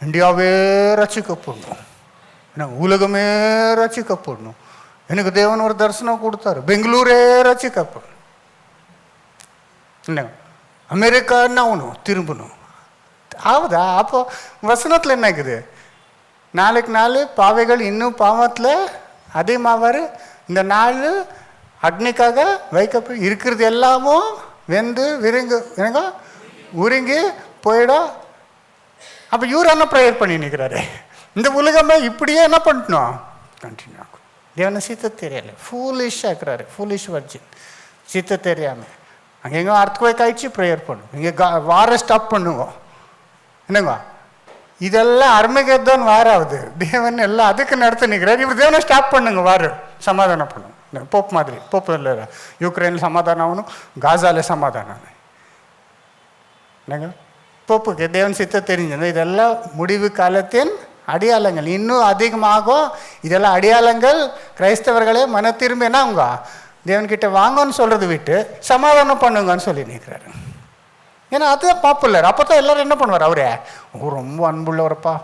இந்தியாவே ரசிக்கப்படணும், எனக்கு உலகமே ரசிக்கப்படணும், எனக்கு தேவன் ஒரு தரிசனம் கொடுத்தாரு பெங்களூரே ரசிக்கப்படணும், என்ன அமெரிக்கா என்ன ஆகணும் திரும்பணும் ஆகுதா? அப்போ வசனத்தில் என்ன இருக்குது, நாளுக்கு நாள் பாவைகள் இன்னும் பாவத்தில் அதிகமாவார், இந்த நாள் அக்னிக்காக வைக்க இருக்கிறது எல்லாமும் வெந்து விருங்க உருங்கி போயிடும். அப்போ இவர் என்ன ப்ரேயர் பண்ணி நிற்கிறாரு? இந்த உலகமே இப்படியே என்ன பண்ணணும், கண்டினியூ ஆகும். தேவனை சித்த தெரியலை, ஃபூலிஷாக இருக்கிறாரு, ஃபூலிஷ் வர்ஜின், சித்த தெரியாமல். அங்கெங்க அர்த்குவேக் ஆயிடுச்சு, ப்ரேயர் பண்ணுவோம். இங்கே வாரை ஸ்டாப் பண்ணுவோம். என்னங்க இதெல்லாம் அர்மகெதோன் வாராகுது, தேவன் எல்லாம் அதுக்கு நடத்த நிற்கிறார். இவர் தேவனை ஸ்டாப் பண்ணுங்க, வாரு சமாதானம் பண்ணுங்க. போப் மாதிரி, போப் இல்லை, யுக்ரைனில் சமாதானம் ஆகணும், காசாவில் சமாதானம். என்னங்க போப்புக்கு தேவன் சித்த தெரிஞ்சது. இதெல்லாம் முடிவு காலத்தின் அடையாளங்கள், இன்னும் அதிகமாகும். இதெல்லாம் அடையாளங்கள். கிரைஸ்தவர்களே மன திரும்பி என்ன அவங்க தேவன்கிட்ட வாங்கன்னு சொல்கிறது விட்டு சமாதானம் பண்ணுங்கன்னு சொல்லி நிற்கிறாரு. ஏன்னா அதுதான் பாப்புலர். அப்போ தான் எல்லோரும் என்ன பண்ணுவார், அவரே ரொம்ப அன்புள்ளவரப்பா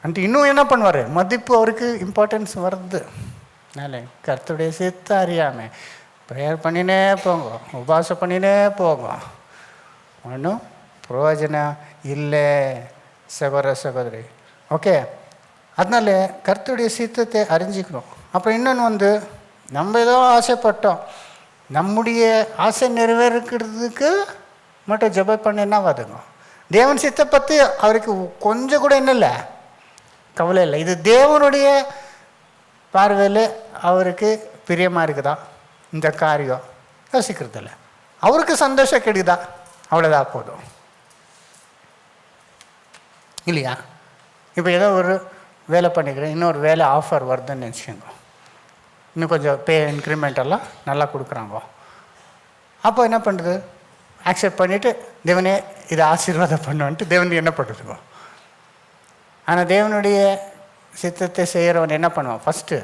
அன்ட்டு இன்னும் என்ன பண்ணுவார், மதிப்பு அவருக்கு இம்பார்ட்டன்ஸ் வருது. அதனால கர்த்தருடைய சித்த அறியாமல் ப்ரேயர் பண்ணினே போங்க, உபாசம் பண்ணினே போங்க, ஒன்றும் பிரயோஜனம் இல்லை சகோதர சகோதரி. ஓகே, அதனால கர்த்தருடைய சித்தத்தை அறிஞ்சிக்கணும். அப்புறம் இன்னொன்று நம்ம ஏதோ ஆசைப்பட்டோம், நம்முடைய ஆசை நிறைவேறக்கிறதுக்கு மட்டும் ஜெபம் பண்ணினா வருங்க. தேவன் சித்தை பற்றி அவருக்கு கொஞ்சம் கூட என்ன இல்லை, கவலை இல்லை. இது தேவனுடைய பார்வையில் அவருக்கு பிரியமாக இருக்குதா இந்த காரியம் யோசிக்கிறதில்ல, அவருக்கு சந்தோஷம் கிடைக்குதா, அவ்வளோதான் போதும் இல்லையா? இப்போ ஏதோ ஒரு வேலை பண்ணிக்கிறேன், இன்னொரு வேலை ஆஃபர் வருதுன்னு நினச்சிக்கோங்க, இன்னும் கொஞ்சம் பே இன்க்ரிமெண்டெல்லாம் நல்லா கொடுக்குறாங்க. அப்போ என்ன பண்ணுறது, ஆக்செப்ட் பண்ணிவிட்டு தேவனே இதை ஆசீர்வாதம் பண்ணுன்ட்டு தேவன் என்ன பண்ணுறதுக்கோ. ஆனால் தேவனுடைய சித்தத்தை செய்கிறவன் என்ன பண்ணுவான், ஃபஸ்ட்டு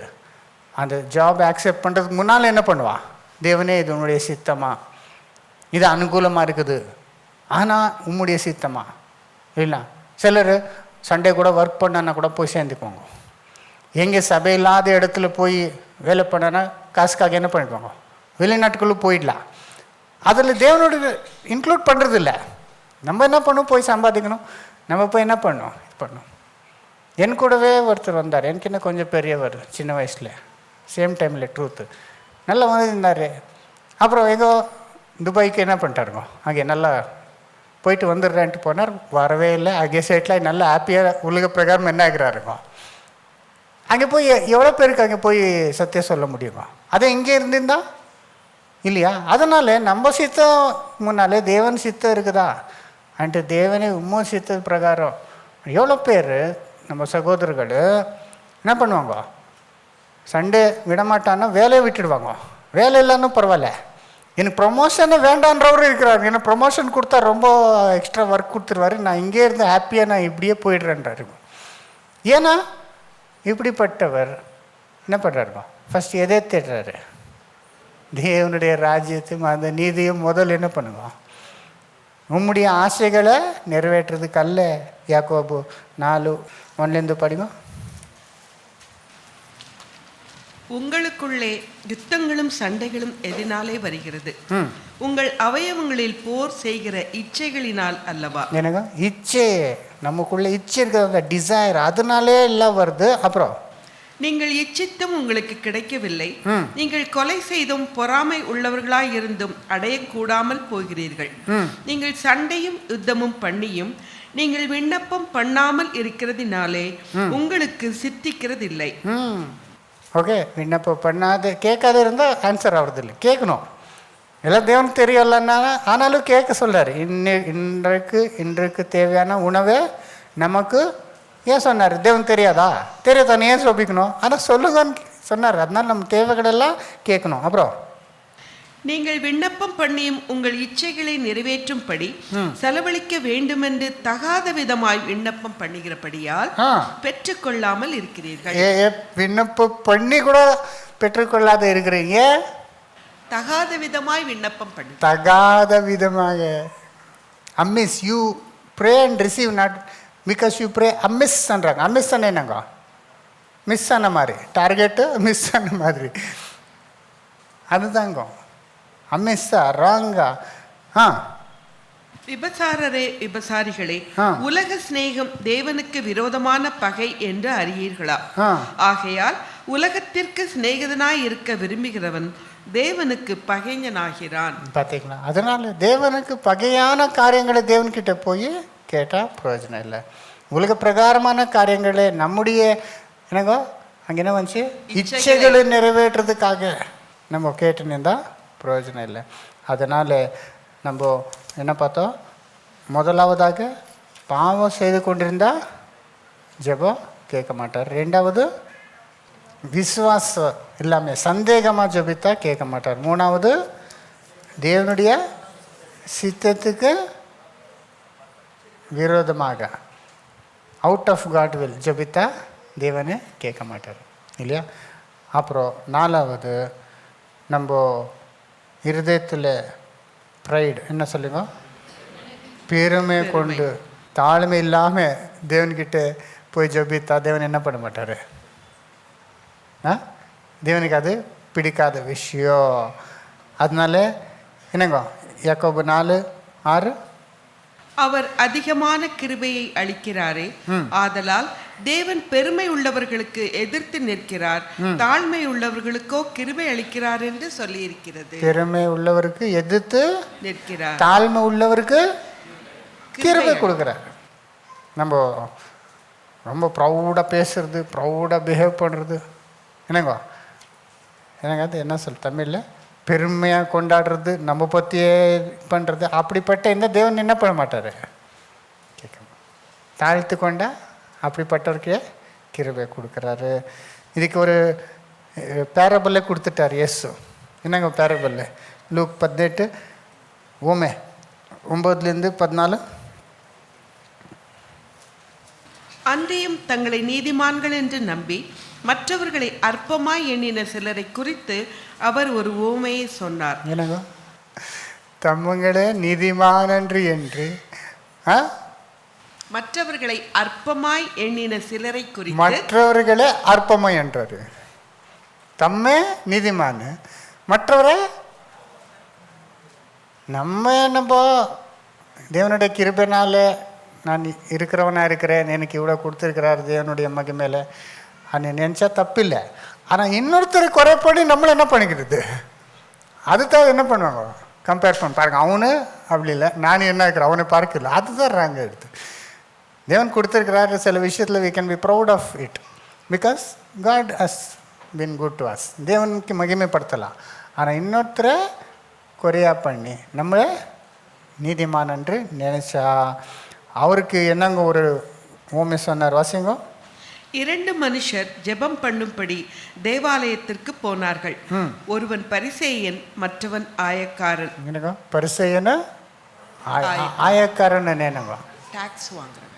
அந்த ஜாப் ஆக்செப்ட் பண்ணுறதுக்கு முன்னால் என்ன பண்ணுவான், தேவனே இது உன்னுடைய சித்தமா, இது அனுகூலமாக இருக்குது, ஆனால் உம்முடைய சித்தமா இல்லைனா. சிலர் சண்டே கூட ஒர்க் பண்ணனா கூட போய் சேர்ந்துக்குவாங்க. எங்கே சபையில்லாத இடத்துல போய் வேலை பண்ணனா காசுக்காக என்ன பண்ணிக்குவாங்க, வெளிநாட்டுக்குள்ளே போயிடலாம். அதில் தேவனோட இன்க்ளூட் பண்ணுறது இல்லை. நம்ம என்ன பண்ணணும், போய் சம்பாதிக்கணும், நம்ம போய் என்ன பண்ணணும். என் கூடவே ஒருத்தர் வந்தார், எனக்கு என்ன கொஞ்சம் பெரியவர், சின்ன வயசில், சேம் டைமில் ட்ரூத்து நல்லா வந்துருந்தார். அப்புறம் எங்கோ துபாய்க்கு என்ன பண்ணிட்டாருங்க, அங்கே நல்லா போயிட்டு வந்துடுறேன்ட்டு போனார், வரவே இல்லை. அங்கே சைட்டில் நல்லா ஹாப்பியாக உலக பிரகாரம் என்ன ஆகிறாருங்க. அங்கே போய் எவ்வளோ பேருக்கு அங்கே போய் சத்தியம் சொல்ல முடியுமா, அதை இங்கே இருந்திருந்தா இல்லையா? அதனால் நம்ம சித்தம் முன்னாலே தேவன் சித்தம் இருக்குதா அன்ட்டு தேவனே உண்மை சித்த பிரகாரம் எவ்வளோ பேர் நம்ம சகோதரர்கள் என்ன பண்ணுவாங்க, சண்டே விடமாட்டான்னா வேலையை விட்டுடுவாங்க. வேலை இல்லைன்னு பரவாயில்ல, எனக்கு ப்ரொமோஷனே வேண்டான்றவரும் இருக்கிறாரு. எனக்கு ப்ரொமோஷன் கொடுத்தா ரொம்ப எக்ஸ்ட்ரா ஒர்க் கொடுத்துருவாரு, நான் இங்கே இருந்து ஹாப்பியாக நான் இப்படியே போயிடுறேன்றாரு. ஏன்னா இப்படிப்பட்டவர் என்ன பண்ணுறாருங்க, ஃபஸ்ட் எதே தேடுறாரு, தேவனுடைய ராஜ்யத்தையும் அந்த நீதியும் முதல் என்ன பண்ணுங்க, உம்முடைய ஆசைகளை நிறைவேற்றுறதுக்கு அல்ல. யாக்கோபு 4:1 படிங்க. உங்களுக்குள்ளே யுத்தங்களும் சண்டைகளும் எதனாலே வருகிறது, உங்கள் அவயவங்களில் போர் செய்கிற இச்சைகளினால் அல்லவா. எனக்கு இச்சை, நமக்குள்ள இச்சை இருக்கிற டிசைர், அதனாலே எல்லாம் வருது. அப்புறம் நீங்கள் இச்சித்தும் உங்களுக்கு கிடைக்கவில்லை, நீங்கள் கொலை செய்தும் பொறாமை உள்ளவர்களாய் இருந்தும் அடையக்கூடாமல் போகிறீர்கள். நீங்கள் சண்டையும் யுத்தமும் பண்ணியும் நீங்கள் விண்ணப்பம் பண்ணாமல் இருக்கிறதினாலே உங்களுக்கு சித்திக்கிறதில்லை. ஓகே, விண்ணப்பம் பண்ணாத கேட்காத இருந்தால் ஆன்சர் ஆகுறதில்லை. கேட்கணும், எல்லாம் தேவனுக்கு தெரியலன்னா, ஆனாலும் கேட்க சொல்கிறார். இன்றைக்கு தேவையான உணவை நமக்கு ஏன் சொன்னார், தேவன் தெரியாதா, தெரியாதானே ஏன் சோபிக்கணும், ஆனால் சொல்லுங்கன்னு சொன்னார். அதனால் நம்ம தேவைகளெல்லாம் கேட்கணும். அப்புறம் நீங்கள் விண்ணப்பம் பண்ணியும் உங்கள் இச்சைகளை நிறைவேற்றும்படி செலவழிக்க வேண்டுமென்று தகாத விதமாய் விண்ணப்பம் பண்ணுகிறபடியால் பெற்றுக்கொள்ளாமல் இருக்கிறீர்கள். விண்ணப்பம் பண்ணி கூட பெற்றுக்கொள்ளாத இருக்கிறீங்க. தகாத விதமாய் விண்ணப்பம் பண்ணி, தகாத விதமாக amiss, you pray and receive not because you pray amiss பண்ணுறாங்க. அம்மிஸ் என்னங்க, மிஸ் ஆன மாதிரி, டார்கெட்டு மிஸ் ஆன மாதிரி, அதுதாங்க அம்மிஸ்ஸா ராங்கா. விபசாரரே விபசாரிகளே, உலக சிநேகம் தேவனுக்கு விரோதமான பகை என்று அறியீர்களா? ஆகையால் உலகத்திற்கு சிநேகிதனாய் இருக்க விரும்புகிறவன் தேவனுக்கு பகைஞனாகிறான். பார்த்தீங்களா? அதனால தேவனுக்கு பகையான காரியங்களை தேவன்கிட்ட போய் கேட்டால் பிரயோஜனம் இல்லை. உலக பிரகாரமான காரியங்களே நம்முடைய என்னங்கோ அங்கே என்ன வந்துச்சு, இச்சைகளை நிறைவேற்றுறதுக்காக நம்ம கேட்டுன்னு இருந்தால் பிரயோஜனம் இல்லை. அதனால் நம்ம என்ன பார்த்தோம், முதலாவதாக பாவம் செய்து கொண்டிருந்தால் ஜெபம் கேட்க மாட்டார். ரெண்டாவது விசுவாசம் இல்லாமல் சந்தேகமாக ஜெபித்தா கேட்க மாட்டார். மூணாவது தேவனுடைய சித்தத்துக்கு விரோதமாக அவுட் ஆஃப் காட் வில் ஜெபித்தா தேவனே கேட்க மாட்டார் இல்லையா? அப்புறம் நாலாவது நம்ம இருதயத்தில் ப்ரைடு என்ன சொல்லுங்க, பெருமை கொண்டு தாழ்மை இல்லாமல் தேவன்கிட்ட போய் ஜெபித்தா தேவன் என்ன பண்ண மாட்டார்? தேவனுக்கு அது பிடிக்காத விஷயம். அதனால என்னங்க யாக்கோபு 4:6 அவர் அதிகமான கிருபையை அளிக்கிறாரே, ஆதலால் தேவன் பெருமை உள்ளவர்களுக்கு எதிர்த்து நிற்கிறார், தாழ்மை உள்ளவர்களுக்கோ கிருபை அளிக்கிறார் என்று சொல்லி இருக்கிறது. பெருமை உள்ளவருக்கு எதிர்த்து நிற்கிறார், தாழ்மை உள்ளவருக்கு கிருபை கொடுக்குறார். நம்ம ரொம்ப ப்ரௌடாக பேசுறது, ப்ரௌடாக பிஹேவ் பண்ணுறது என்னங்கோ எனக்கு அது என்ன சொல் தமிழில் பெருமையாக கொண்டாடுறது, நம்ம பற்றியே பண்ணுறது, அப்படிப்பட்ட இந்த தேவன் என்ன பண்ண மாட்டார்? கேட்க தாழ்த்து கொண்டா அப்படிப்பட்டவருக்கே கிருபை கொடுக்குறாரு. இதுக்கு ஒரு பேரபல்லே கொடுத்துட்டார் இயேசு. என்னங்க பேரபல்ல? லூக் 18 ஓமே 9-14. அன்றியும் தங்களை நீதிமான்கள் என்று நம்பி மற்றவர்களை அற்பமாய் எண்ணின சிலரை குறித்து அவர் ஒரு உவமையை சொன்னார். என்னங்க தம்மங்களே நீதிமானன்று என்று மற்றவர்களை அற்பமாய் எண்ணின சிலரை குறித்து, மற்றவர்களே அற்பமாய் என்றாரு. தம்மே நீதிமான, மற்றவரை நம்ம தேவனுடைய கிருபைனால நான் இருக்கிறவனா இருக்கிறேன், எனக்கு இவ்வளோ கொடுத்துருக்கிறார் தேவனுடைய மகிமையில், அது நினச்சா தப்பில்லை. ஆனால் இன்னொருத்தர் குறைப்படி நம்மளை என்ன பண்ணிக்கிறது, அதுதான் என்ன பண்ணுவாங்க, கம்பேர் பண்ண பாருங்க. அவனு அப்படி இல்லை, நான் என்ன இருக்கிறேன் அவனை பார்க்கல, அதுதான் ராங்க எடுத்து. தேவன் கொடுத்துருக்கிறாரு சில விஷயத்தில் we can be proud of it because God has been good to us. தேவனுக்கு மகிமைப்படுத்தலாம். ஆனால் இன்னொருத்தரை குறையா பண்ணி நம்மளை நீதிமான் என்று நினைச்சா அவருக்கு என்னங்க ஒரு ஓமை சொன்னார், வாசிங்க. 2 மனுஷர் ஜெபம் பண்ணும்படி தேவாலயத்திற்கு போனார்கள். ஒருவன் பரிசேயன், மற்றவன் ஆயக்காரன். என்னங்க பரிசேயன ஆயக்காரன் என்னங்க, டாக்ஸ் வாங்குறவன்.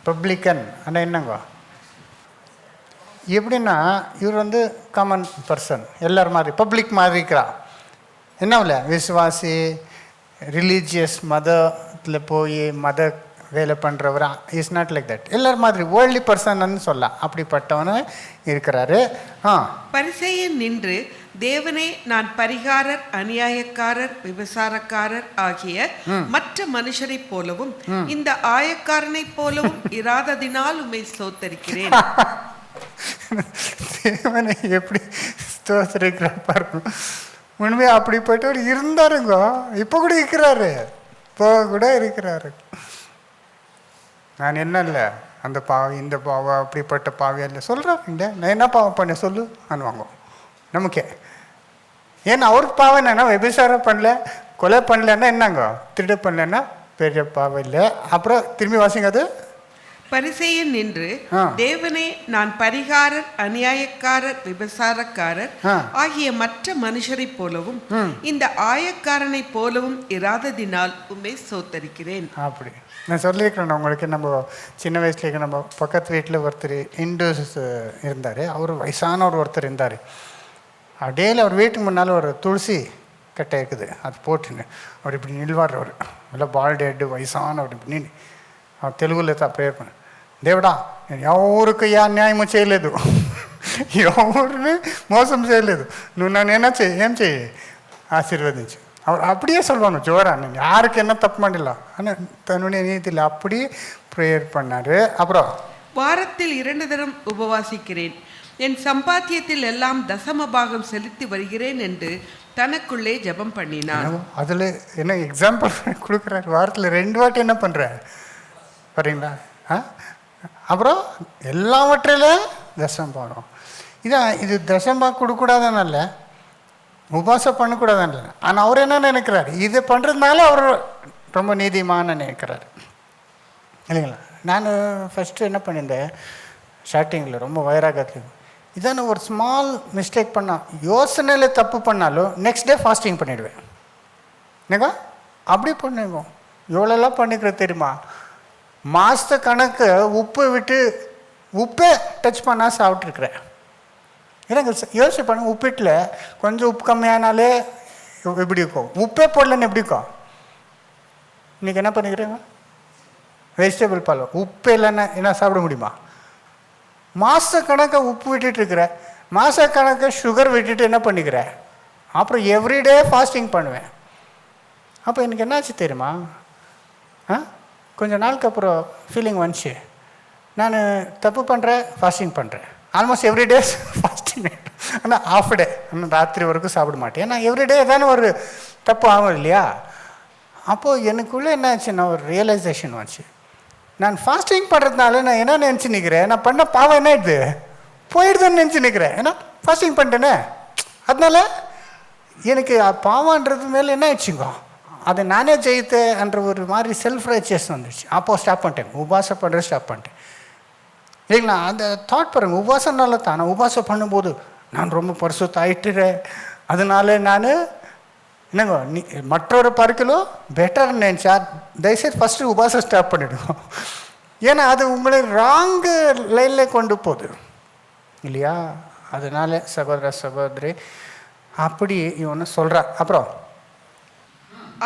பப்ளிக்கன் ஆனால் என்னங்க எப்படின்னா இவர் காமன் பர்சன், எல்லார் மாதிரி பப்ளிக் மாதிரி இருக்கிறா. என்ன விசுவாசி ரிலீஜியஸ் மதத்தில் போய் மத வேலை பண்ணுறவர் இஸ் நாட் லைக் தட். எல்லார் மாதிரி வேர்ல்ட்லி பர்சன்னு சொல்லலாம், அப்படிப்பட்டவனு இருக்கிறாரு. பரிசேயன் நின்று, தேவனே, நான் பரிகாரர், அநியாயக்காரர், விபசாரக்காரர் ஆகிய மற்ற மனுஷரை போலவும் இந்த ஆயக்காரனை போலவும் இராததினால் உம்மை ஸ்தோத்தரிக்கிறேன். தேவனை எப்படி ஸ்தோத்தரிக்கிறார் பாருங்க. உண்மையாக அப்படிப்பட்டவர் இருந்தாருங்க, இப்போ கூட இருக்கிறாரு, இப்போ கூட இருக்கிறாரு. நான் என்ன இல்லை அந்த பாவி இந்த பாவம் அப்படிப்பட்ட பாவியா இல்லை சொல்கிறேன் இல்லை, நான் என்ன பாவம் பண்ண சொல்லு அனுவாங்க நமக்கே. ஏன்னா அவருக்கு பாவம் என்னன்னா விபசாரம் பண்ணல, கொலை பண்ணலன்னா என்னங்க, திருட பண்ணலன்னா பெரிய பாவம் இல்லை. அப்புறம் திரும்பி வாசிங்க. அது பரிசேயன் நின்று, தேவனே, நான் பரிகாரர், அநியாயக்காரர், விபசாரக்காரர் ஆகிய மற்ற மனுஷரை போலவும் இந்த ஆயக்காரனை போலவும் இராததினால் உம்மை ஸ்தோத்தரிக்கிறேன். அப்படி நான் சொல்லியிருக்கிறேன் உங்களுக்கு. நம்ம சின்ன வயசுல நம்ம பக்கத்து வீட்டில் ஒருத்தர் இண்டோஸ் இருந்தார். அவர் வயசானவர் ஒருத்தர் இருந்தார். டெய்லி அவர் வீட்டுக்கு முன்னால் ஒரு துளசி கட்டை இருக்குது, அது போட்டுன்னு அவர் இப்படி நில்வார். அவர் நல்லா பால்டு ஹெட்டு వయసానவர் இப்படி నిన్ను తెలుగులో ప్రేయర్ பண்ண, దేవుడా నేను ఎవరికి ఏ అన్యాయము చేయలేదు, ఎవరిని మోసం చేయలేదు, నువ్వు నన్ను ఏం చేయి ஆசீர்வதிச்சு. அவர் அப்படியே சொல்லுவாங்க ஜோரா, நீங்கள் யாருக்கு என்ன தப்பு பண்ணல ஆனால் தன்னுடைய நீதியில் அப்படி ப்ரேயர் பண்ணார். அப்புறம் வாரத்தில் 2 தரம் உபவாசிக்கிறேன், என் சம்பாத்தியத்தில் எல்லாம் தசம பாகம் செலுத்தி வருகிறேன் என்று தனக்குள்ளே ஜெபம் பண்ணினான். அதில் என்ன எக்ஸாம்பிள் கொடுக்குறாரு, வாரத்தில் 2 வாட்டி என்ன பண்ணுறாரு பாருங்களா. அப்புறம் எல்லாவற்றிலும் தசம்பாகம். இது தசம்பாகம் கொடுக்கூடாதுனால, உபாசம் பண்ணக்கூடாதுன்னு. ஆனால் அவர் என்ன நினைக்கிறார், இது பண்ணுறதுனால அவர் ரொம்ப நீதிமான நினைக்கிறார் இல்லைங்களா. நான் ஃபஸ்ட்டு என்ன பண்ணியிருந்தேன், ஸ்டார்டிங்கில் ரொம்ப வைராகத்தில் இதான ஒரு ஸ்மால் மிஸ்டேக் பண்ணால், யோசனையில் தப்பு பண்ணாலும் நெக்ஸ்ட் டே ஃபாஸ்டிங் பண்ணிவிடுவேன். என்னங்க அப்படி பண்ணுவோம். எவ்வளோலாம் பண்ணிக்கிற தெரியுமா, மாத கணக்கு உப்பு விட்டு உப்பே டச் பண்ணால் சாப்பிட்ருக்குறேன். எனக்கு யோசிச்சு பண்ண, உப்பிட்டில் கொஞ்சம் உப்பு கம்மியானாலே எப்படி இருக்கும், உப்பே போடலன்னு எப்படி இருக்கும். இன்றைக்கி என்ன பண்ணிக்கிறேங்க, வெஜிடபிள் பால் உப்பு இல்லைன்னா என்ன சாப்பிட முடியுமா. மாத கணக்கை உப்பு விட்டுட்டுருக்குற, மாத கணக்கை சுகர் விட்டுட்டு என்ன பண்ணிக்கிறேன், அப்புறம் எவ்ரிடே ஃபாஸ்டிங் பண்ணுவேன். அப்போ எனக்கு என்னாச்சு தெரியுமா, கொஞ்சம் நாளுக்கு அப்புறம் ஃபீலிங் வந்துச்சு, நான் தப்பு பண்ணுறேன், ஃபாஸ்டிங் பண்ணுறேன், ஆல்மோஸ்ட் எவ்ரிடே ஃபாஸ்டிங். ஆனால் ஆஃப் டே, இன்னும் ராத்திரி வரைக்கும் சாப்பிட மாட்டேன். ஏன்னா எவ்ரிடே தானே ஒரு தப்பு ஆகும் இல்லையா. அப்போது எனக்குள்ளே என்ன ஆச்சுன்னா ஒரு ரியலைசேஷன் வந்துச்சு, நான் ஃபாஸ்டிங் பண்ணுறதுனால நான் என்ன நினச்சி நிற்கிறேன், நான் பண்ண பாவம் என்ன ஆயிடுது, போயிடுதுன்னு நினச்சி நிற்கிறேன். ஏன்னா ஃபாஸ்டிங் பண்ணிட்டேனே, அதனால எனக்கு பாவன்றது மேலே என்ன ஆயிடுச்சுங்க, அதை நானே ஜெயித்தேன்ற ஒரு மாதிரி செல்ஃப் ரைச்சியஸ் வந்துடுச்சு. அப்போது ஸ்டாப் பண்ணிட்டேன், உபாசம் பண்ணுறது ஸ்டாப் பண்ணிட்டேன் இல்லைங்களா. அந்த தாட் பாருங்கள், உபாசம்னால தான் நான் உபாசம் பண்ணும்போது நான் ரொம்ப பரிசுத்த ஆயிட்டுறேன், அதனால நான் என்னங்க மற்றொரு பார்க்கலும் பெட்டர்னு நினச்சா தயவுசெய்து ஃபஸ்ட்டு உபாசம் ஸ்டாப் பண்ணிவிடுவோம். ஏன்னா அது உங்களை ராங்கு லைனில் கொண்டு போகுது இல்லையா. அதனால சகோதர சகோதரி அப்படி இவனு சொல்கிறா. அப்புறம்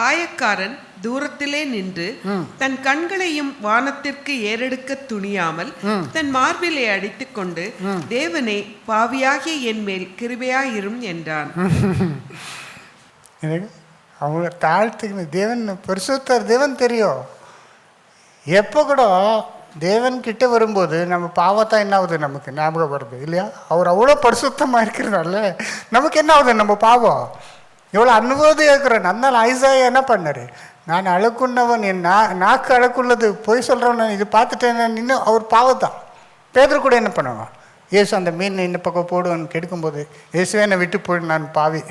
ஆயக்காரன் தூரத்திலே நின்று தன் கண்களையும் வானத்திற்கு ஏறெடுக்க துணியாமல் தன் மார்பிலை அடித்துக் கொண்டு, தேவனே, பாவியாகிய என் மேல் கிருபையாயிரும் என்றான். அவங்க தாழ்த்துக்கணும். தேவன் பரிசுத்தர், தேவன் தெரியும். எப்போ கூட தேவன் கிட்ட வரும்போது நம்ம பாவத்தான் என்ன ஆகுது, நமக்கு ஞாபகம் வருது இல்லையா. அவர் அவ்வளோ பரிசுத்தமாக இருக்கிறனால நமக்கு என்ன ஆகுது, நம்ம பாவம் எவ்வளோ அனுபவம் இருக்கிறேன். அதனால் ஐசாயா என்ன பண்ணார், நான் அழுக்குன்னவன், என் நாக்கு அழுக்குள்ளது, பொய் சொல்கிறவன், இது பார்த்துட்டேன் இன்னும் அவர் பாவத்தான். பேதர் கூட என்ன பண்ணுவாங்க, இயேசு அந்த மீன் இந்த பக்கம் போடுவான்னு கெடுக்கும்போது, இயேசுவே என்னை விட்டு போயிடு, நான் பாவி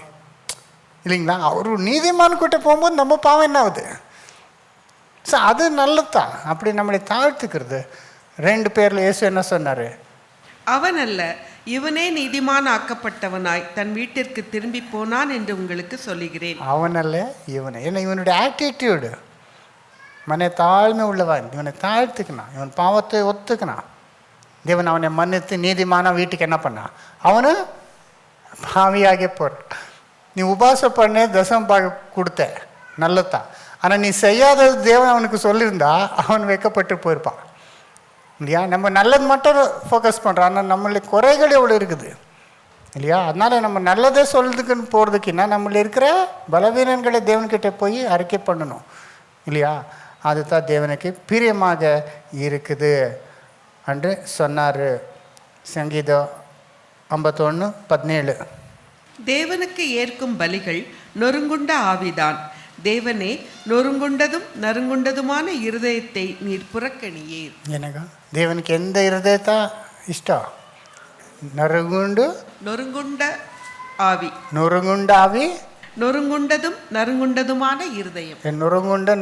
இல்லைங்களா. அவர் நீதிமான் கிட்ட போகும்போது நம்ம பாவம் என்ன ஆகுது. ஸோ அது நல்லதுதான், அப்படி நம்மளை தாழ்த்துக்கிறது. 2 பேரில் இயேசு என்ன சொன்னார், அவன் அல்ல, இவனே நீதிமான் ஆக்கப்பட்டவனாய் தன் வீட்டிற்கு திரும்பி போனான் என்று உங்களுக்கு சொல்லுகிறேன். அவன் அல்ல இவனை. ஏன்னா இவனுடைய ஆட்டிடியூடு மன தாழ்மை உள்ளவன், இவனை தாழ்த்துக்கணும், இவன் பாவத்தை ஒத்துக்கணும். தேவன் அவனை மன்னித்து நீதிமான வீட்டுக்கு என்ன பண்ணான், அவனு பாவியாகவே போகிறான். நீ உபாசம் பண்ண தசம் கொடுத்த நல்லதான், ஆனால் நீ செய்யாதது தேவன் அவனுக்கு சொல்லியிருந்தா அவன் வைக்கப்பட்டு போயிருப்பான் இல்லையா. நம்ம நல்லது மட்டும் ஃபோக்கஸ் பண்ணுறோம், ஆனால் நம்மளுக்கு குறைகள் எவ்வளோ இருக்குது இல்லையா. அதனால் நம்ம நல்லதே சொல்றதுக்குன்னு போகிறதுக்குன்னா நம்மள இருக்கிற பலவீனங்களை தேவன்கிட்ட போய் அறிக்கை பண்ணணும் இல்லையா. அதுதான் தேவனுக்கு பிரியமாக இருக்குது என்று சொன்னார். சங்கீதம் 51:17. தேவனுக்கு ஏற்கும் பலிகள் நொறுங்குண்ட ஆவிதான். தேவனே, நொறுங்குண்டதும் நறுங்குண்டதுமான இருதயத்தை நீர் புறக்கணியீர். எனக்கு தேவனுக்கு எந்த இருதயத்தா இஷ்டம், நொறுங்குண்ட ஆவி, நொறுங்குண்ட ஆவி, நொறுங்குண்டதும் நறுங்குண்டதுமான இருதயம்.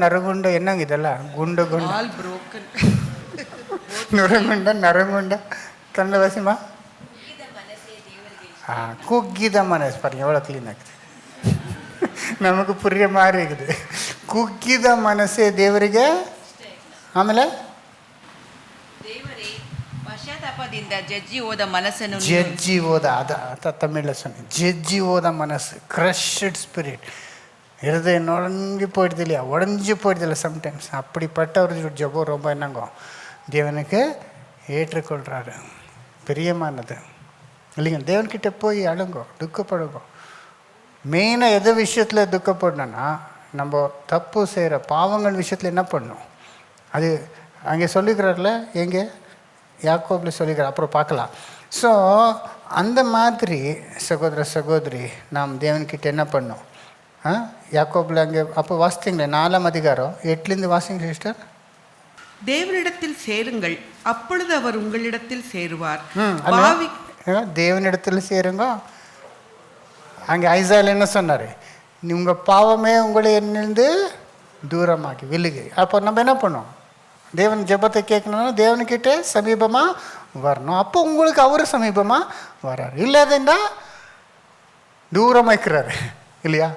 நறுங்குண்ட என்னங்க இதெல்லாம், குண்டு குண்டு ஆல் புரோக்கன். நறுங்குண்ட கண்ணவாசிமா குக்கித மனசு பாருங்க எவ்வளோ க்ளீன் ஆகுது, நமக்கு புரிய மாதிரி இருக்குது. ಕುಗ್ಗಿದ ಮನಸ್ಸೇ ದೇವರಿಗೆ. ಆಮೇಲೆ ಪಶ್ಚಾತ್ತಾಪದಿಂದ ಜಜ್ಜಿ ಹೋದ ಮನಸ್ಸನ್ನು, ಜಜ್ಜಿ ಹೋದ ಅದ ತಮಿಳ ಸೊನ್ನೆ, ஜெஜ்ஜி ஓத மனசு, க்ரஷ்ட் ஸ்பிரிட், இருதய நொழங்கி போயிடுது இல்லையா, உடஞ்சி போயிடுது இல்லை சம்டைம்ஸ். அப்படிப்பட்ட ஒரு ஜபம் ரொம்ப என்னங்கோ தேவனுக்கு ஏற்றுக்கொள்கிறாரு, பிரியமானது இல்லைங்க. தேவன்கிட்ட போய் அழுங்கோ, துக்கப்படுங்கோ. மெயினாக எது விஷயத்தில் துக்கப்படணும்னா, நம்ம தப்பு செய்கிற பாவங்கள் விஷயத்தில் என்ன பண்ணணும், அது அங்கே சொல்லிக்கிறார்ல, எங்கே யாக்கோபில் சொல்லிக்கிறார், அப்புறம் பார்க்கலாம். ஸோ அந்த மாதிரி சகோதர சகோதரி நாம் தேவன்கிட்ட என்ன பண்ணோம்? யாக்கோபில் அங்கே அப்போ வாசித்தீங்களே 4ஆம் அதிகாரம் 8லேருந்து வாசிங்க சிஸ்டர். தேவனிடத்தில் சேருங்கள், அப்பொழுது அவர் உங்களிடத்தில் சேருவார். தேவனிடத்தில் சேருங்க. அங்கே ஐசாயில் என்ன சொன்னார்? உங்கள் பாவமே உங்களை என்னிருந்து தூரமாக்கி விழுகு. அப்போ நம்ம என்ன பண்ணோம்? தேவன் ஜெபத்தை கேட்கணும்னா தேவனுக்கிட்ட சமீபமாக வரணும். அப்போ உங்களுக்கு அவர் சமீபமாக வர்றார். இல்லாதா தூரமாக இருக்கிறாரு இல்லையா?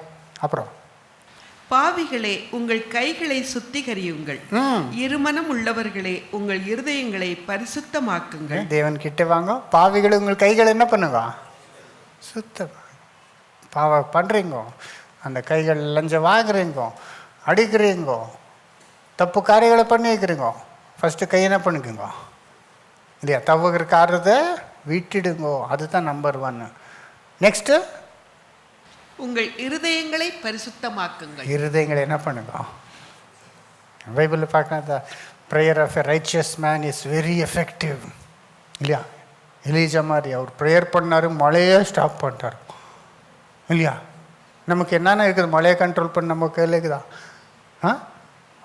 அப்புறம் பாவிகளே உங்கள் கைகளை சுத்திகரியுங்கள், இருமனம் உள்ளவர்களே உங்கள் இருதயங்களை பரிசுத்தமாக்குங்கள். தேவன் கிட்ட வாங்க. பாவிகளை உங்கள் கைகளை என்ன பண்ணுங்க? சுத்தம். பாவம் பண்ணுறீங்க, அந்த கைகள் லஞ்சம் வாங்குறீங்க, அடிக்கிறீங்க, தப்பு காரியங்களை பண்ணி வைக்கிறீங்க, ஃபஸ்ட்டு கை என்ன பண்ணிக்கோங்க இல்லையா? தவறுகிற காரியத்தை விட்டுடுங்க. அதுதான் நம்பர் 1. நெக்ஸ்ட்டு உங்கள் இருதயங்களை பரிசுத்தமாக்குங்கள். இருதயங்களை என்ன பண்ணுங்க? பைபிளில் பார்க்க prayer of a righteous man is very effective இல்லையா? எலிஜா மாதிரி அவர் ப்ரேயர் பண்ணார், மழையே ஸ்டாப் பண்ணிட்டார் இல்லையா? நமக்கு என்னென்ன இருக்குது? மழையை கண்ட்ரோல் பண்ண நம்ம கையில் இருக்குதா?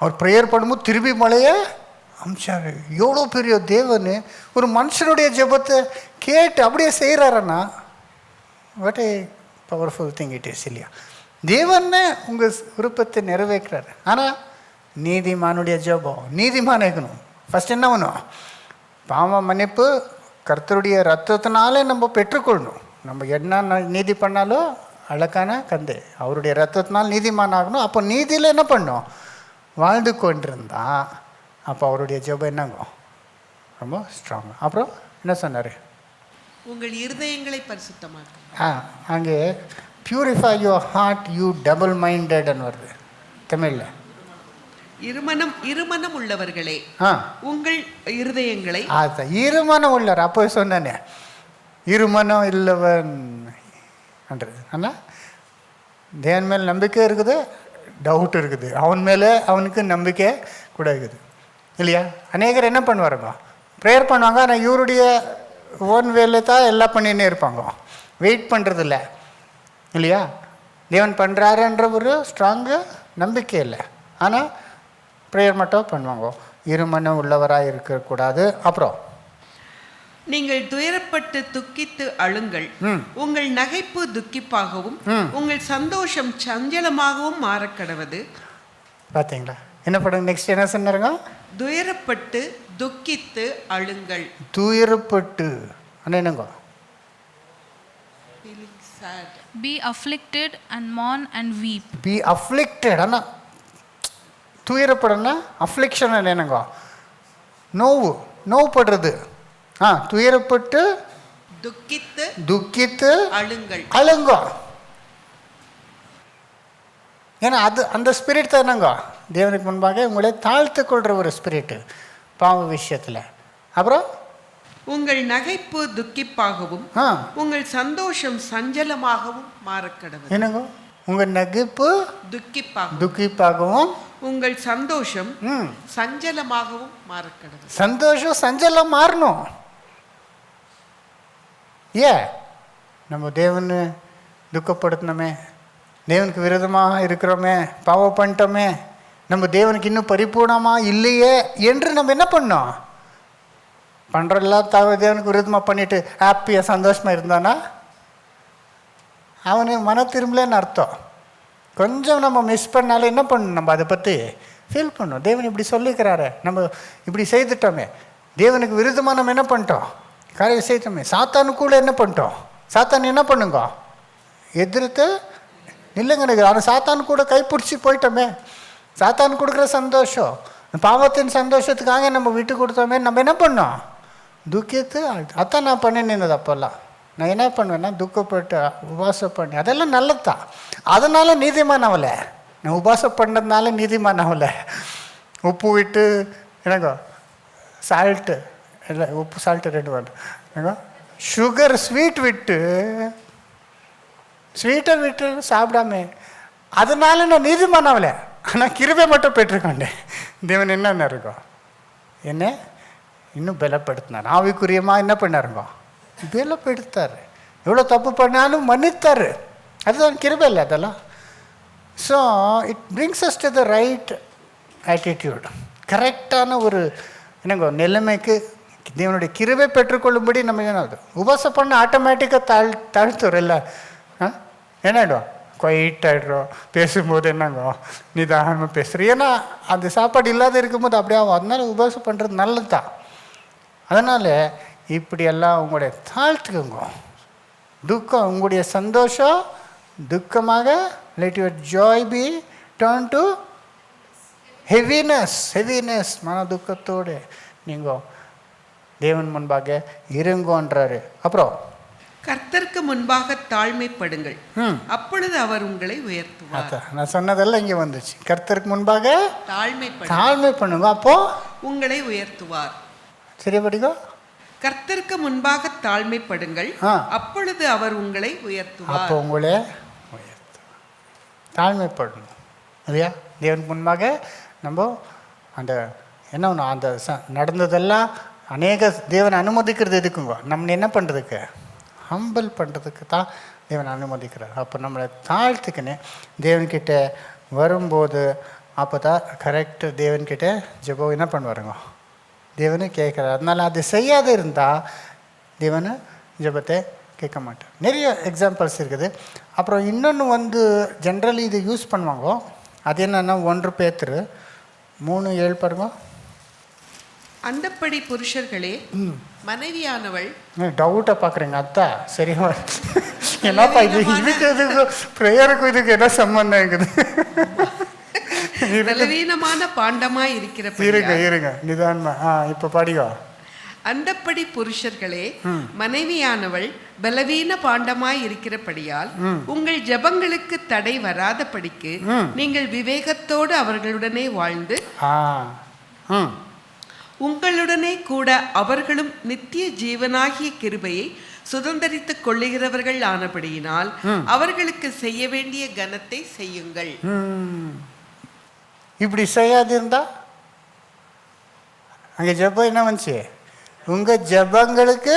அவர் ப்ரேயர் பண்ணும்போது திருப்பி மழையை அமிச்சார். எவ்வளோ பெரிய தேவன் ஒரு மனுஷனுடைய ஜெபத்தை கேட்டு அப்படியே செய்கிறாரன்னா what a powerful thing it is இல்லையா? தேவன்னு உங்கள் விருப்பத்தை நிறைவேற்றார். ஆனால் நீதிமானுடைய ஜெபம் நீதிமான் இருக்கணும். ஃபஸ்ட் என்ன பண்ணணும்? பாவ மன்னிப்பு கர்த்தருடைய ரத்தத்தினாலே நம்ம பெற்றுக்கொள்ளணும். நம்ம என்ன நீதி பண்ணாலும் அழகான கந்தை அவருடைய ரத்தத்தினால் நீதிமான் ஆகணும். அப்போ நீதியில் என்ன பண்ணணும்? வாழ்ந்து கொண்டிருந்தா அப்போ அவருடைய ஜெபம் என்னங்கோ? ரொம்ப ஸ்ட்ராங். அப்புறம் என்ன சொன்னார்? உங்கள் இருதயங்களை பரிசுத்தமாக்கு. அங்கே purify your heart you double மைண்டட்னு வருது தமிழில். இருமனம் உள்ளவர்களே உங்கள் இருதயங்களை. இருமனம் உள்ளவர். அப்போ சொன்னேனே இருமனம் இல்லவன் என்றது. ஆனால் தேவன் மேல் நம்பிக்கை இருக்குது, டவுட் இருக்குது. அவன் மேலே அவனுக்கு நம்பிக்கை கூட இருக்குது இல்லையா? அநேகர் என்ன பண்ணுவாருங்க? ப்ரேயர் பண்ணுவாங்க, ஆனால் இவருடைய ஓன் வேலை தான் எல்லாம் பண்ணினே இருப்பாங்க, வெயிட் பண்ணுறதில்ல இல்லையா? தேவன் பண்ணுறாருன்ற ஒரு ஸ்ட்ராங்கு நம்பிக்கை இல்லை. ஆனால் ப்ரேயர் மட்டும் பண்ணுவாங்க. இருமனம் உள்ளவராக இருக்கக்கூடாது. அப்புறம் நீங்கள் துயரப்பட்டு துக்கித்து அழுங்கள், உங்கள் நகைப்பு துக்கிப்பாகவும் உங்கள் சந்தோஷம் சஞ்சலமாகவும் மாறக்கடவது. பார்த்தீங்களா என்ன படம்? நெக்ஸ்ட் என்ன சொன்னாருங்க? துயரப்பட்டு துக்கித்து அழுங்கள். துயரப்பட்டு என்னங்க? Be afflicted and mourn and weep. Be afflicted. ஆனால் துயரப்படனா அஃப்ளிக்ஷன் என்னங்க? நோவுப்படுறது. துயரப்பட்டு துக்கித்து அழுங்க. ஏன்னா அது அந்த ஸ்பிரிட் தான் என்னங்க? தேவனுக்கு முன்பாக உங்களை தாழ்த்து கொள்கிற ஒரு ஸ்பிரிட்டு பாவ விஷயத்தில். அப்புறம் உங்கள் நகைப்பு துக்கிப்பாகவும் உங்கள் சந்தோஷம் சஞ்சலமாகவும் மாறக்கடவது. என்னங்க? உங்கள் நகைப்பு துக்கிப்பாகவும் உங்கள் சந்தோஷம் சஞ்சலமாகவும் மாறக்கடவது. சந்தோஷம் சஞ்சலம் மாறணும். நம்ம தேவனை துக்கப்படுத்தினோமே, தேவனுக்கு விரோதமாக இருக்கிறோமே, பாவம் பண்ணிட்டோமே, நம்ம தேவனுக்கு இன்னும் பரிபூர்ணமாக இல்லையே என்று நம்ம என்ன பண்ணோம்? பண்ணுறெல்லாம் தேவனுக்கு விரோதமாக பண்ணிவிட்டு ஹாப்பியாக சந்தோஷமாக இருந்தானா அவனு மன திரும்பலன்னு அர்த்தம். கொஞ்சம் நம்ம மிஸ் பண்ணாலே என்ன பண்ணணும்? நம்ம அதை பற்றி ஃபீல் பண்ணோம். தேவன் இப்படி சொல்லிக்கிறாரு, நம்ம இப்படி செய்துட்டோமே, தேவனுக்கு விருதமாக நம்ம என்ன பண்ணிட்டோம்? காரியம் செய்தோமே. சாத்தானு கூட என்ன பண்ணிட்டோம்? சாத்தான் என்ன பண்ணுங்க? எதிர்த்து நில்லுங்க. ஆனால் சாத்தானு கூட கைப்பிடிச்சி போயிட்டோமே. சாத்தான் கொடுக்குற சந்தோஷம், பாவத்தின் சந்தோஷத்துக்காக நம்ம விட்டு கொடுத்தோமே. நம்ம என்ன பண்ணோம்? துக்கித்து அதான் நான் பண்ணினது. அப்போல்லாம் நான் என்ன பண்ணுவேன்னா துக்கப்பட்டு உபாசம் பண்ணி அதெல்லாம் நல்லதுதான். அதனால் நீதிமான் ஆகலை. நான் உபாசம் பண்ணதுனால நீதிமான் ஆகலை. உப்பு விட்டு என்னங்கோ சால்ட்டு இல்லை, உப்பு சால்ட்டு 2 வேணும். என்னங்கோ சுகர் ஸ்வீட்டை விட்டு சாப்பிடாம அதனால நான் நீதிமான் ஆகலை. ஆனால் கிருபை மட்டும் பெற்றுக்கொண்டேன். தேவன் என்ன இருக்கும்? என்ன இன்னும் பலப்படுத்தினார். ஆவிக்குரியமாக என்ன பண்ணாருங்க? பலப்படுத்தார். எவ்வளோ தப்பு பண்ணாலும் மன்னித்தார். அதுதான் கிருபை இல்லை அதெல்லாம். So it brings us to the right attitude. கரெக்டான ஒரு என்னங்க நிலைமைக்கு தேவனுடைய கிருபை பெற்றுக்கொள்ளும்படி நம்ம என்ன உபவாசம் பண்ண ஆட்டோமேட்டிக்காக தாழ்த்துறோம் இல்லை. என்னாயிடும்? குவைட் ஆகிடுறோம். பேசும்போது என்னங்க நிதானமாக பேசுகிறோம். ஏன்னா அந்த சாப்பாடு இல்லாத இருக்கும்போது அப்படியே ஆகும். அதனால உபவாசம் பண்ணுறது நல்லது தான். அதனால் இப்படியெல்லாம் உங்களுடைய தாழ்த்துக்குங்க. துக்கம் உங்களுடைய சந்தோஷம் துக்கமாக, let your joy be turned to heaviness. மன துக்கத்தோடு நீங்கள் தேவன் முன்பாக இருங்கோன்றாரு. அப்புறம் கர்த்தருக்கு முன்பாக தாழ்மைப்படுங்கள், அப்பொழுது அவர் உங்களை உயர்த்துவார். நான் சொன்னதெல்லாம் இங்கே வந்துச்சு. கர்த்தருக்கு முன்பாக தாழ்மை பண்ணுங்க, அப்போ உங்களை உயர்த்துவார். சரி படிக்கோ. கர்த்தருக்கு முன்பாக தாழ்மைப்படுங்கள், அப்பொழுது அவர் உங்களை உயர்த்துவார். அப்போ உங்களே தாழ்மைப்படணும் இல்லையா? தேவனுக்கு முன்பாக நம்ம அந்த என்ன ஒன்று அந்த நடந்ததெல்லாம் அநேக தேவனை அனுமதிக்கிறது எதுக்குங்க? நம்ம என்ன பண்ணுறதுக்கு? ஹம்பிள் பண்ணுறதுக்கு தான் தேவனை அனுமதிக்கிறார். அப்போ நம்மளை தாழ்த்துக்குன்னு தேவன்கிட்ட வரும்போது அப்போ தான் கரெக்டு தேவன்கிட்ட ஜெபம் என்ன பண்ணுவாருங்க? தேவனு கேட்குறாரு. அதனால் அது செய்யாத இருந்தால் தேவனு ஜெபத்தை கேட்க மாட்டார். நிறைய எக்ஸாம்பிள்ஸ் இருக்குது. அப்புறம் இன்னொன்று ஜென்ரலி இது யூஸ் பண்ணுவாங்க. அது என்னென்னா 1 பேதுரு 3:7 பாருங்க. அந்தப்படி புருஷர்களே, மனைவியானவள் டவுட்டாக பார்க்குறீங்க அதான் சரி. என்னப்பா இதுக்கு ப்ரேயருக்கும் இதுக்கு என்ன சம்பந்தம் இருக்குது? பலவீனமான பாண்டமாய் இருங்க நிதானமா. இப்போ படிக்கோ. அந்தப்படி புருஷர்களே, மனைவியானவள் பலவீன பாண்டமாய் இருக்கிறபடியால் உங்கள் ஜெபங்களுக்கு தடை வராதபடிக்கு நீங்கள் விவேகத்தோடு அவர்களுடனே வாழ்ந்து உங்களுடனே கூட அவர்களும் நித்திய ஜீவனாகிய கிருபையை சுதந்தரித்துக் கொள்ளுகிறவர்கள் ஆனபடியினால் அவர்களுக்கு செய்ய வேண்டிய கனத்தை செய்யுங்கள். இப்படி செய்யாதிருந்தா அங்கே ஜெபம் என்ன வந்துச்சு? உங்கள் ஜெபங்களுக்கு